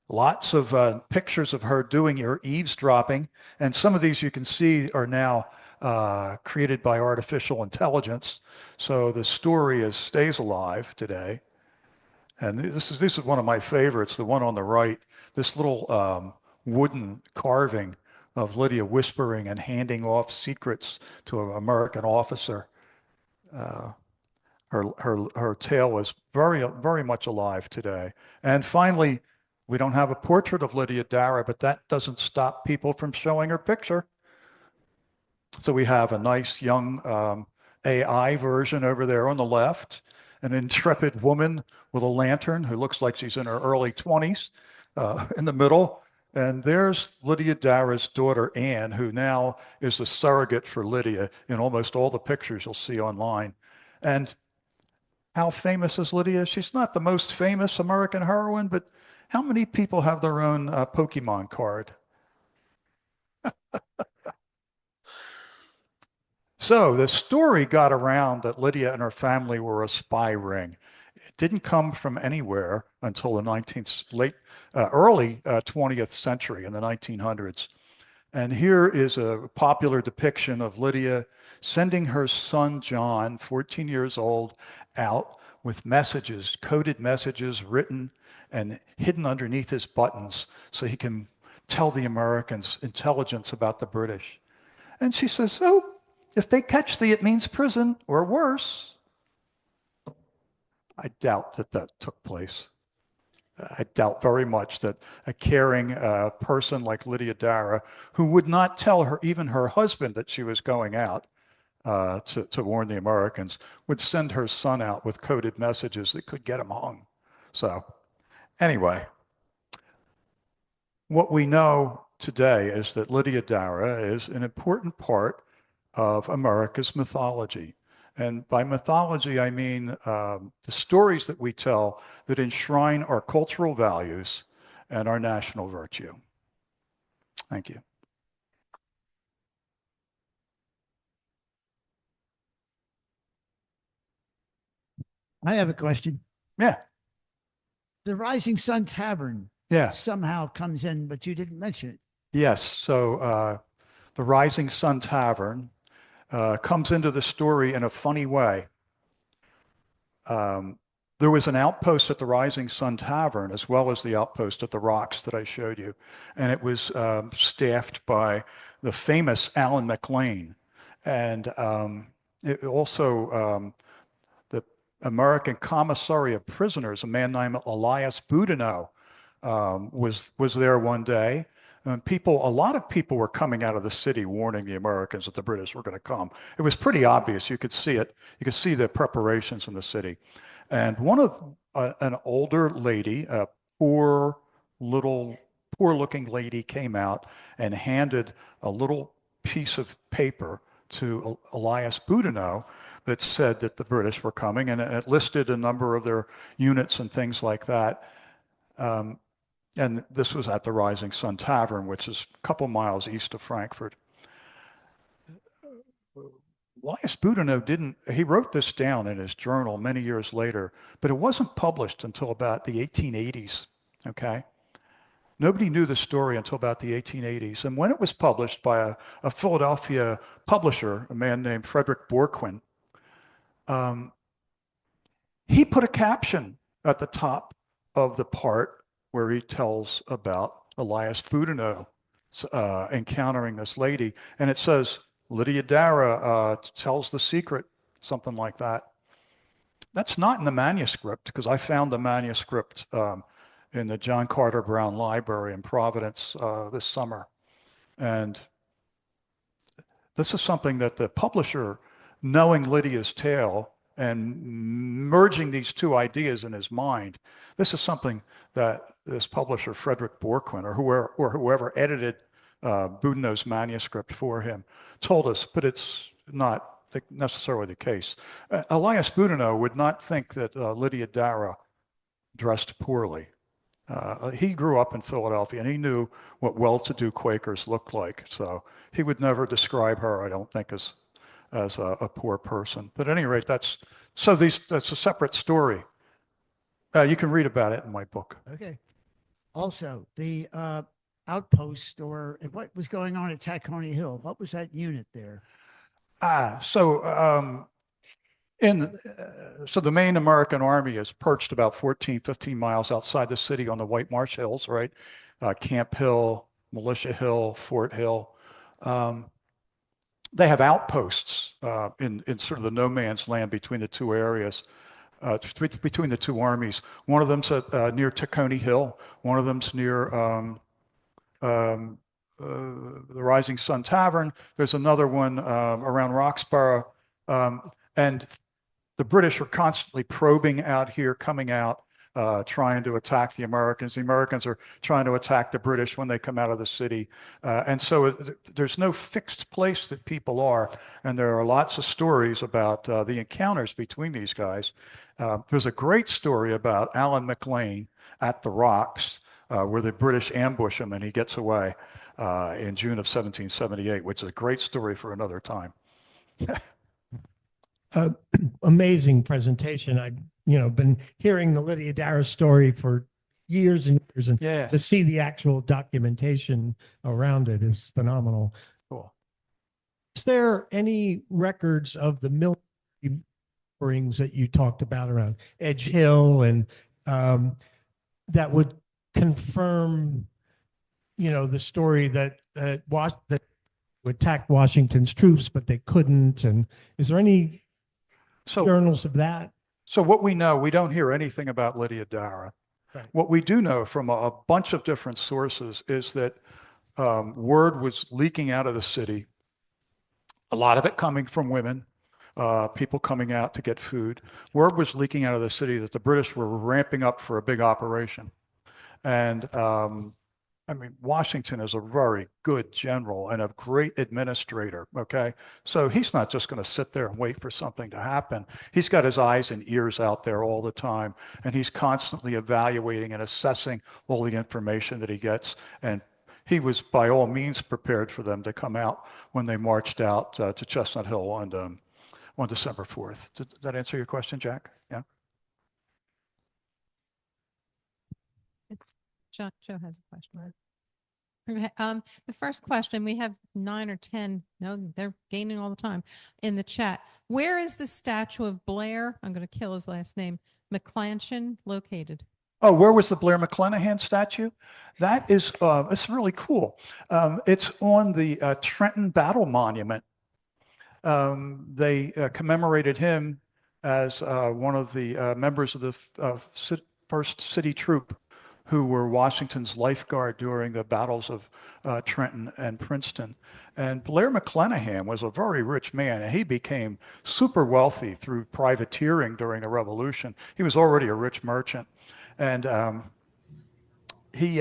Lots of pictures of her doing her eavesdropping, and some of these you can see are now created by artificial intelligence. So the story stays alive today. And this is one of my favorites, the one on the right, this little wooden carving of Lydia whispering and handing off secrets to an American officer. Uh, her tale is very much alive today. And finally, we don't have a portrait of Lydia Darragh, but that doesn't stop people from showing her picture. So we have a nice young AI version over there on the left, an intrepid woman with a lantern who looks like she's in her early 20s in the middle. And there's Lydia Darragh's daughter, Anne, who now is the surrogate for Lydia in almost all the pictures you'll see online. And how famous is Lydia? She's not the most famous American heroine, but how many people have their own Pokemon card? So the story got around that Lydia and her family were a spy ring. It didn't come from anywhere until the early 20th century in the 1900s. And here is a popular depiction of Lydia sending her son John, 14 years old, out with messages, coded messages written and hidden underneath his buttons so he can tell the Americans intelligence about the British. And she says, oh, if they catch thee, it means prison or worse. I doubt that that took place. I doubt very much that a caring person like Lydia Darragh, who would not tell her, even her husband, that she was going out to warn the Americans, would send her son out with coded messages that could get him hung. So anyway, what we know today is that Lydia Darragh is an important part of America's mythology. And by mythology, I mean the stories that we tell that enshrine our cultural values and our national virtue. Thank you. I have a question. Yeah, The Rising Sun Tavern yeah, somehow comes in, but you didn't mention it. yes. So the Rising Sun Tavern comes into the story in a funny way. Um, there was an outpost at the Rising Sun Tavern, as well as the outpost at the Rocks that I showed you, and it was staffed by the famous Alan McLean, and it also the American commissary of prisoners, a man named Elias Boudinot, was there one day. And a lot of people were coming out of the city warning the Americans that the British were going to come. It was pretty obvious. You could see it. You could see the preparations in the city. And an older lady, a poor looking lady came out and handed a little piece of paper to Elias Boudinot that said that the British were coming, and it listed a number of their units and things like that. And this was at the Rising Sun Tavern, which is a couple miles east of Frankfurt. Elias Boudinot he wrote this down in his journal many years later, but it wasn't published until about the 1880s, okay? Nobody knew the story until about the 1880s. And when it was published by a Philadelphia publisher, a man named Frederick Borquin, he put a caption at the top of the part where he tells about Elias Boudinot encountering this lady. And it says, Lydia Darragh tells the secret, something like that. That's not in the manuscript, because I found the manuscript in the John Carter Brown Library in Providence this summer. And this is something that the publisher, knowing Lydia's tale and merging these two ideas in his mind, this is something that this publisher, Frederick Borquin, or whoever edited Boudinot's manuscript for him, told us, but it's not necessarily the case. Elias Boudinot would not think that Lydia Darragh dressed poorly. He grew up in Philadelphia, and he knew what well-to-do Quakers looked like. So he would never describe her, I don't think, as a poor person. But at any rate, that's a separate story. You can read about it in my book. Okay. Also, the outpost or what was going on at Tacony Hill? What was that unit there? So the main American army is perched about 14, 15 miles outside the city on the White Marsh Hills, right? Camp Hill, Militia Hill, Fort Hill. They have outposts in sort of the no man's land between the two areas, between the two armies. One of them's near Tacony Hill. One of them's near um, the Rising Sun Tavern. There's another one around Roxborough. And the British are constantly probing out here, coming out, trying to attack the Americans. The Americans are trying to attack the British when they come out of the city. And so there's no fixed place that people are. And there are lots of stories about the encounters between these guys. There's a great story about Alan McLean at the Rocks, where the British ambush him and he gets away in June of 1778, which is a great story for another time. Amazing presentation. I've been hearing the Lydia Darragh story for years and years, and Yeah. to see the actual documentation around it is phenomenal. Cool. Is there any records of the military offerings that you talked about around Edge Hill and that would confirm, the story that that attacked Washington's troops, but they couldn't? And is there any journals of that? So what we know, we don't hear anything about Lydia Darragh. Right. What we do know from a bunch of different sources is that word was leaking out of the city, a lot of it coming from women, people coming out to get food. Word was leaking out of the city that the British were ramping up for a big operation. And Washington is a very good general and a great administrator, okay? So he's not just going to sit there and wait for something to happen. He's got his eyes and ears out there all the time, and he's constantly evaluating and assessing all the information that he gets. And he was by all means prepared for them to come out when they marched out to Chestnut Hill on December 4th. Did that answer your question, Jack? Yeah. Joe has a question. Okay, the first question, we have 9 or 10. No, they're gaining all the time in the chat. Where is the statue of Blair? I'm going to kill his last name. McClanchan located. Oh, where was the Blair McClanahan statue? That is, it's really cool. It's on the Trenton Battle Monument. They commemorated him as one of the members of the first city troop who were Washington's lifeguard during the battles of Trenton and Princeton. And Blair McClanahan was a very rich man, and he became super wealthy through privateering during the Revolution. He was already a rich merchant. And he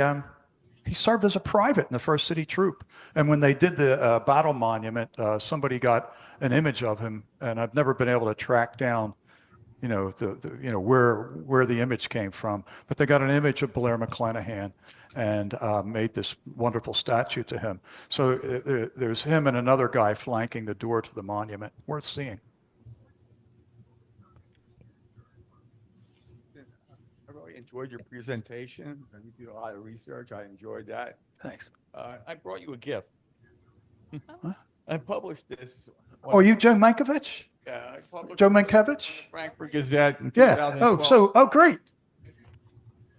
served as a private in the first city troop. And when they did the battle monument, somebody got an image of him, and I've never been able to track down where the image came from, but they got an image of Blair McClanahan and made this wonderful statue to him. So there's him and another guy flanking the door to the monument. Worth seeing. I really enjoyed your presentation. You did a lot of research. I enjoyed that. Thanks. I brought you a gift. Huh? I published this. Oh, are you Joe Mankiewicz? Yeah, I published Joe it in Mankiewicz? the Frankfurt Gazette in Yeah. 2012. Oh, great.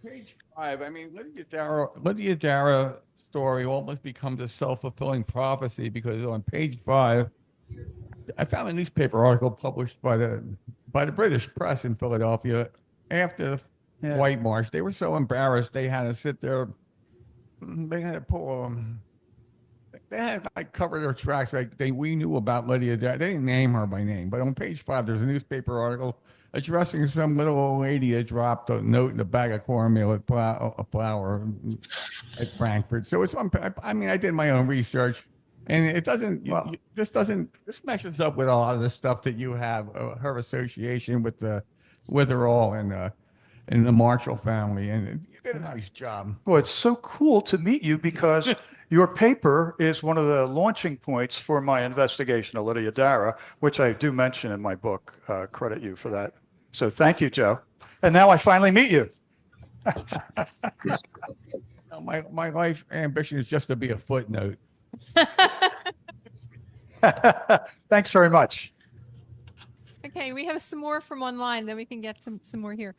Page 5. Lydia Darragh story almost becomes a self-fulfilling prophecy, because on page 5, I found a newspaper article published by the British press in Philadelphia after the White March. They were so embarrassed they had to sit there. They had to pull they had like cover their tracks. We knew about Lydia Darragh. They didn't name her by name, but on page 5 there's a newspaper article addressing some little old lady that dropped a note in a bag of cornmeal at a flour at Frankfurt. So it's I did my own research, and it doesn't. This meshes up with a lot of the stuff that you have. Her association with her all and the Marshall family, and you did a nice job. Well, it's so cool to meet you, because your paper is one of the launching points for my investigation of Lydia Darragh, which I do mention in my book. Credit you for that. So thank you, Joe. And now I finally meet you. My life ambition is just to be a footnote. Thanks very much. Okay, we have some more from online, then we can get some more here.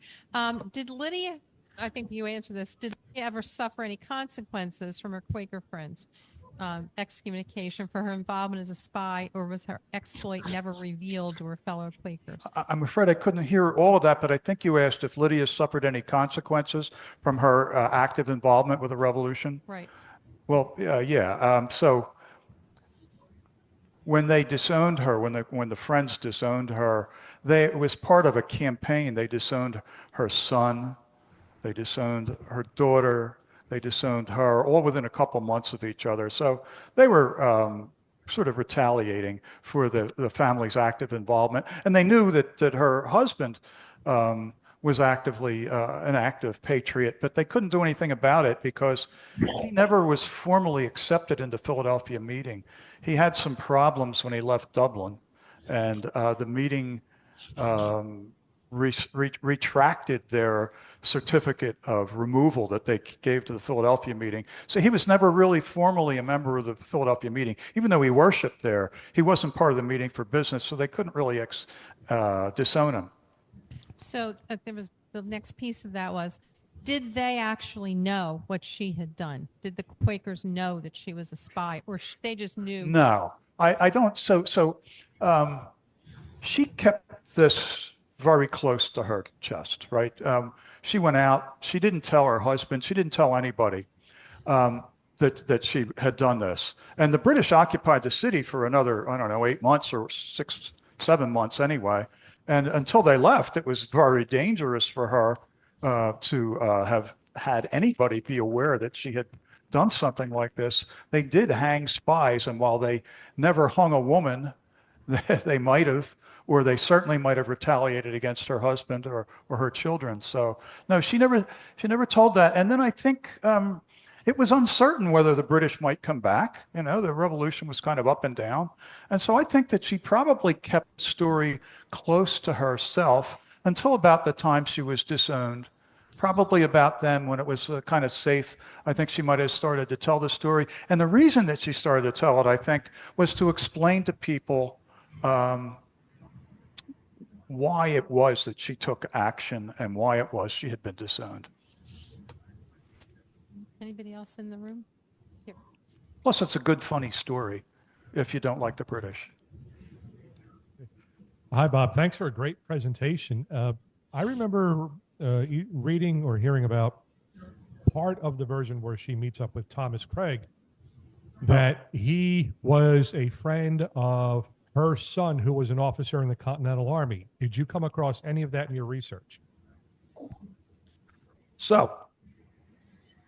Did Lydia I think you answered this. Did she ever suffer any consequences from her Quaker friends? Excommunication for her involvement as a spy, or was her exploit never revealed to her fellow Quakers? I'm afraid I couldn't hear all of that, but I think you asked if Lydia suffered any consequences from her active involvement with the revolution. Right. Well, yeah. So when they disowned her, when the friends disowned her, it was part of a campaign. They disowned her son, they disowned her daughter, they disowned her, all within a couple months of each other. So they were sort of retaliating for the family's active involvement. And they knew that her husband was actively an active patriot, but they couldn't do anything about it because he never was formally accepted into Philadelphia meeting. He had some problems when he left Dublin, and the meeting retracted their certificate of removal that they gave to the Philadelphia meeting. So he was never really formally a member of the Philadelphia meeting. Even though he worshiped there, he wasn't part of the meeting for business, so they couldn't really disown him. So there was the next piece of that was, did they actually know what she had done? Did the Quakers know that she was a spy, or they just knew? No, I don't. She kept this very close to her chest, right? She went out. She didn't tell her husband. She didn't tell anybody that she had done this. And the British occupied the city for another, I don't know, 8 months or 6, 7 months anyway. And until they left, it was very dangerous for her to have had anybody be aware that she had done something like this. They did hang spies, and while they never hung a woman, they might have, or they certainly might have retaliated against her husband or her children. So no, she never told that. And then I think it was uncertain whether the British might come back. You know, the revolution was kind of up and down. And so I think that she probably kept the story close to herself until about the time she was disowned. Probably about then, when it was kind of safe, I think she might have started to tell the story. And the reason that she started to tell it, I think, was to explain to people why it was that she took action and why it was she had been disowned. Anybody else in the room? Here. Plus, it's a good, funny story if you don't like the British. Hi, Bob. Thanks for a great presentation. I remember reading or hearing about part of the version where she meets up with Thomas Craig, that he was a friend of her son who was an officer in the Continental Army. Did you come across any of that in your research? So,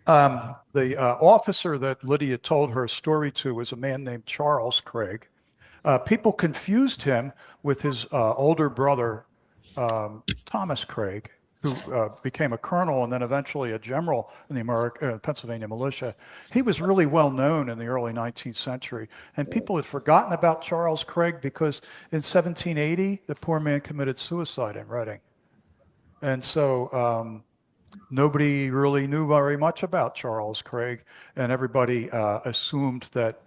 the officer that Lydia told her story to was a man named Charles Craig. People confused him with his older brother, Thomas Craig, who became a colonel and then eventually a general in the Pennsylvania militia. He was really well known in the early 19th century, and people had forgotten about Charles Craig because in 1780, the poor man committed suicide in Reading. And so nobody really knew very much about Charles Craig, and everybody assumed that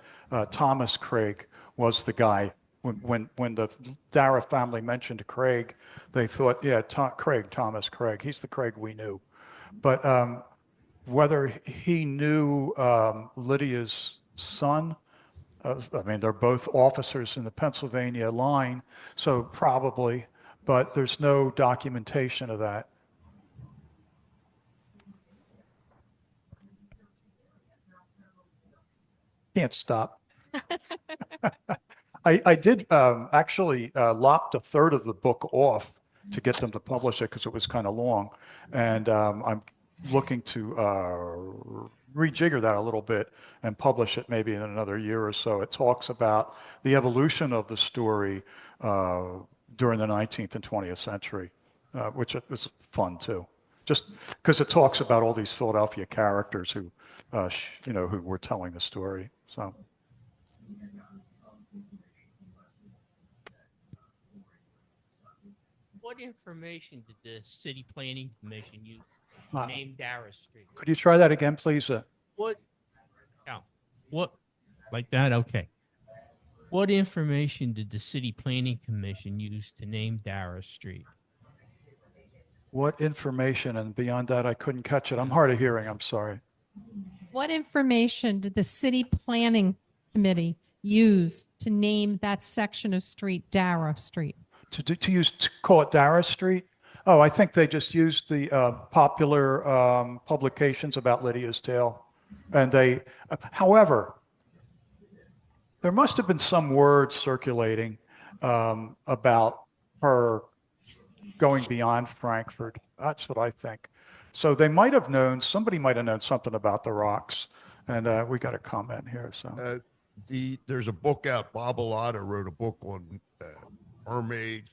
Thomas Craig was the guy. When the Darragh family mentioned Craig, they thought, yeah, Thomas Craig, he's the Craig we knew. But whether he knew Lydia's son, I mean, they're both officers in the Pennsylvania line, so probably, but there's no documentation of that. Can't stop. I did actually lopped a third of the book off to get them to publish it because it was kind of long. And I'm looking to rejigger that a little bit and publish it maybe in another year or so. It talks about the evolution of the story during the 19th and 20th century, which was fun too. Just because it talks about all these Philadelphia characters who, who were telling the story. So. What information did the City Planning Commission use to name Darragh Street? Could you try that again, please? What? What? Like that? Okay. What information did the City Planning Commission use to name Darragh Street? What information? And beyond that, I couldn't catch it. I'm hard of hearing. I'm sorry. What information did the city planning committee use to name that section of street Darragh Street? To call it Darragh Street? Oh, I think they just used the popular publications about Lydia's tale. And however, there must have been some word circulating about her going beyond Frankfurt. That's what I think. So they might have known, somebody might have known something about the rocks. And we got a comment here. So there's a book out. Bob Alata wrote a book on mermaids,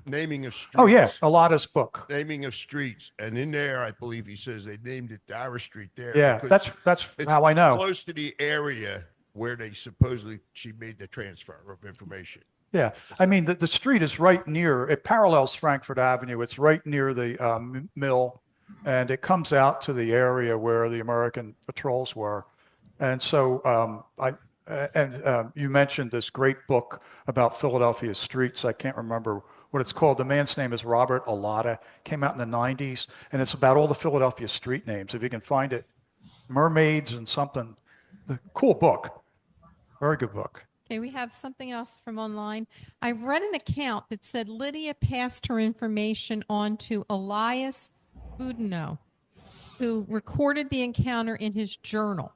naming of streets. Oh yeah, Alata's book. Naming of streets, and in there, I believe he says they named it Darragh Street there. Yeah, that's it's how I know. Close to the area where she made the transfer of information. Yeah, I mean the street is right near. It parallels Frankfurt Avenue. It's right near the mill, and it comes out to the area where the American patrols were. And so you mentioned this great book about Philadelphia streets. I can't remember what it's called. The man's name is Robert Alata. Came out in the 90s, and it's about all the Philadelphia street names, if you can find it. Mermaids and something. Cool book. Very good book. Okay, we have something else from online. I've read an account that said Lydia passed her information on to Elias Boudinot, who recorded the encounter in his journal.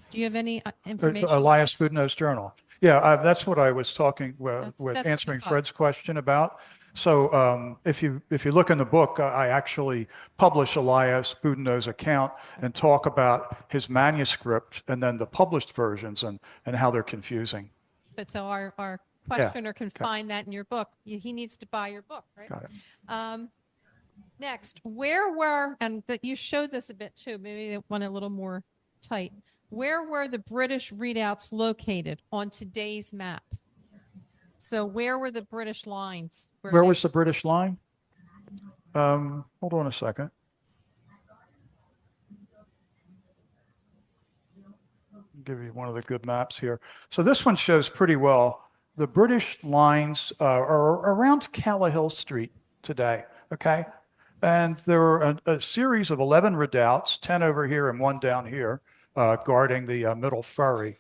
Do you have any information? Elias Boudinot's journal. Yeah, that's what I was talking with That's answering Fred's question about. So if you look in the book, I actually publish Elias Boudinot's account and talk about his manuscript and then the published versions and how they're confusing. But so our questioner can find that in your book. He needs to buy your book, right? Got it. Next, where were, and that you showed this a bit too, maybe they want it a little more tight. Where were the British readouts located on today's map? So where were the British lines? Where was the British line? Hold on a second. I'll give you one of the good maps here. So this one shows pretty well. The British lines are around Callaghill Street today, okay? And there are a series of 11 redoubts, 10 over here and 1 down here, guarding the middle ferry,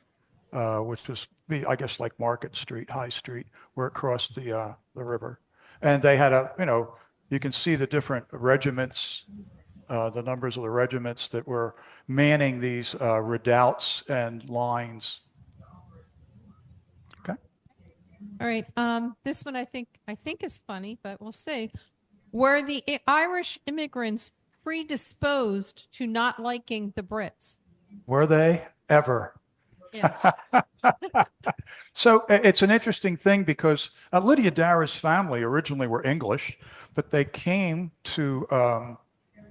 which was, I guess, like Market Street, High Street, where it crossed the river. And they had you can see the different regiments, the numbers of the regiments that were manning these redoubts and lines. Okay. All right. This one I think is funny, but we'll see. Were the Irish immigrants predisposed to not liking the Brits? Were they ever? Yes. So it's an interesting thing because Lydia Darragh's family originally were English, but they came to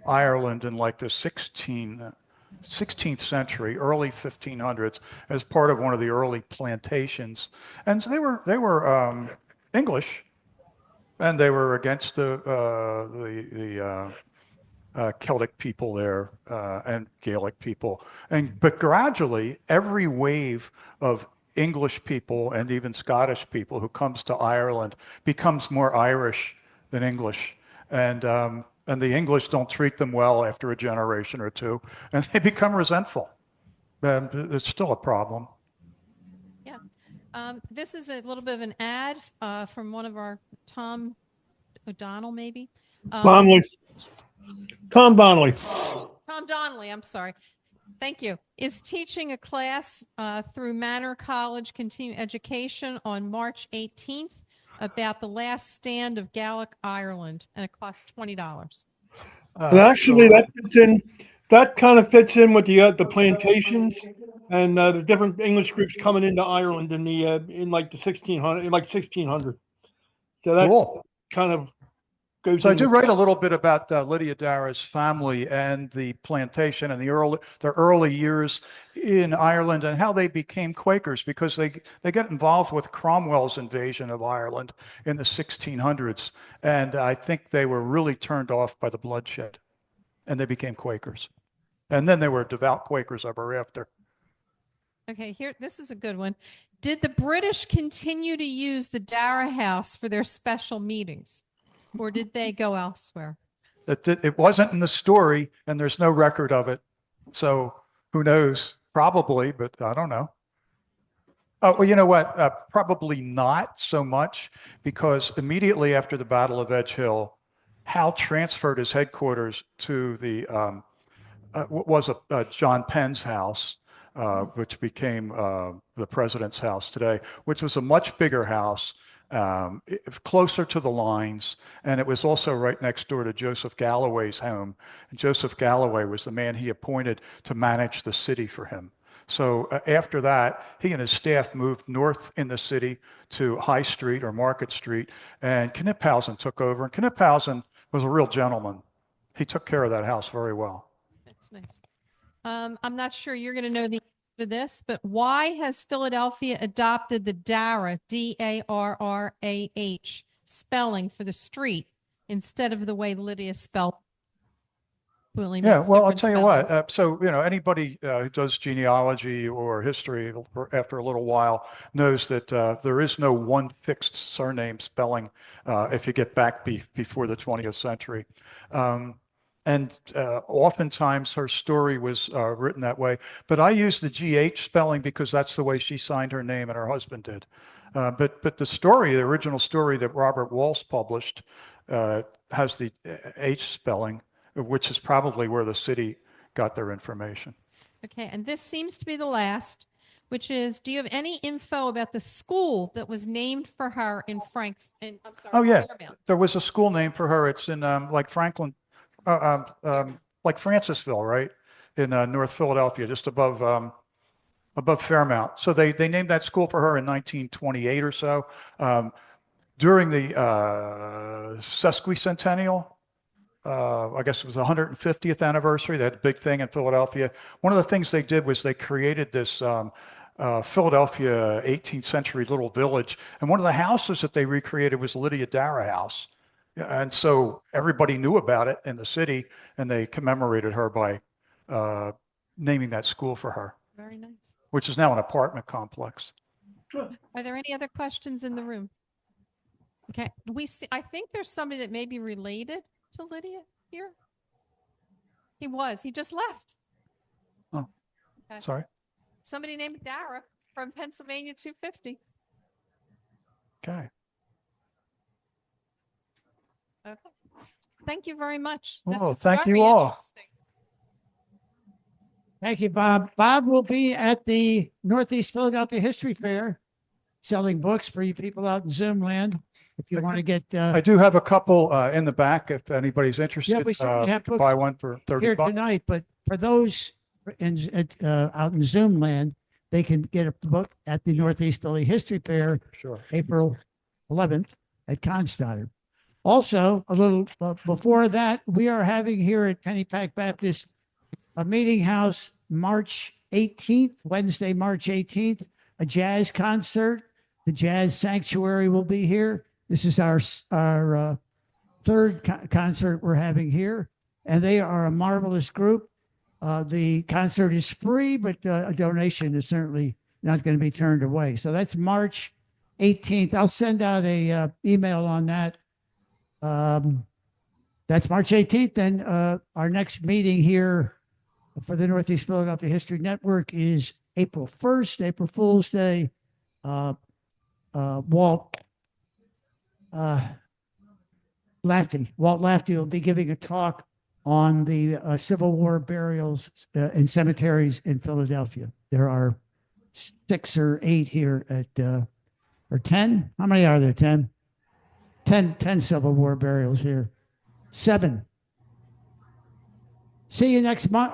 Ireland in like the 16th century, early 1500s, as part of one of the early plantations. And so they were English, and they were against the Celtic people there and Gaelic people. But gradually, every wave of English people and even Scottish people who comes to Ireland becomes more Irish than English. And the English don't treat them well after a generation or two, and they become resentful. It's still a problem. Yeah. This is a little bit of an ad from one of our Tom O'Donnell, maybe. Donnelly. Tom Donnelly. Tom Donnelly, I'm sorry. Thank you. Is teaching a class through Manor College Continuing Education on March 18th about the last stand of Gaelic Ireland, and it costs $20. And actually, that kind of fits in with the plantations and the different English groups coming into Ireland in like the 1600. So that cool. Kind of goes. So I do write a little bit about Lydia Darragh's family and the plantation and the early years in Ireland and how they became Quakers, because they got involved with Cromwell's invasion of Ireland in the 1600s, and I think they were really turned off by the bloodshed, and they became Quakers, and then they were devout Quakers ever after. Okay, this is a good one. Did the British continue to use the Darragh House for their special meetings, or did they go elsewhere? It wasn't in the story, and there's no record of it. So who knows? Probably, but I don't know. Oh, well, you know what? Probably not so much, because immediately after the Battle of Edge Hill, Hal transferred his headquarters to the what was John Penn's house, which became the president's house today, which was a much bigger house, closer to the lines, and it was also right next door to Joseph Galloway's home. And Joseph Galloway was the man he appointed to manage the city for him. So after that, he and his staff moved north in the city to High Street or Market Street, and Kniphausen took over. And Kniphausen was a real gentleman. He took care of that house very well. That's nice. I'm not sure you're going to know the answer to this, but why has Philadelphia adopted the Darragh, Darrah, spelling for the street instead of the way Lydia spelled? Yeah, well, I'll tell you what. So, anybody who does genealogy or history after a little while knows that there is no one fixed surname spelling if you get back before the 20th century. And oftentimes her story was written that way. But I use the GH spelling because that's the way she signed her name and her husband did. But the original story that Robert Walsh published has the H spelling, which is probably where the city got their information. Okay, and this seems to be the last, which is, do you have any info about the school that was named for her in Fairmount? There was a school named for her. It's in like Francisville, right? In North Philadelphia, just above Fairmount. So they named that school for her in 1928 or so. During the sesquicentennial, I guess it was the 150th anniversary. They had a big thing in Philadelphia. One of the things they did was they created this Philadelphia 18th century little village. And one of the houses that they recreated was Lydia Darragh house. And so everybody knew about it in the city, and they commemorated her by naming that school for her. Very nice. Which is now an apartment complex. Are there any other questions in the room? Okay, I think there's somebody that may be related to Lydia here. He just left. Oh, okay. Sorry. Somebody named Darragh from Pennsylvania 250. Okay. Okay. Thank you very much. Thank you all. Thank you, Bob. Bob will be at the Northeast Philadelphia History Fair selling books for you people out in Zoom land. If you want to get, I do have a couple in the back if anybody's interested. Yeah, we certainly have books buy one for 30 here bucks tonight. But for those out in Zoom land, they can get a book at the Northeast Philly History Fair, April 11th at Constotter. Also, a little before that, we are having here at Pennypack Baptist a meeting house March 18th, Wednesday, March 18th, a jazz concert. The Jazz Sanctuary will be here. This is our third concert we're having here, and they are a marvelous group. The concert is free, but a donation is certainly not going to be turned away. So that's March 18th. I'll send out a email on that. That's March 18th. Then our next meeting here for the Northeast Philadelphia History Network is April 1st, April Fool's Day. Walt Lafty will be giving a talk on the Civil War burials in cemeteries in Philadelphia. There are 6 or 8 here or 10. How many are there? 10 Civil War burials here. 7. See you next month.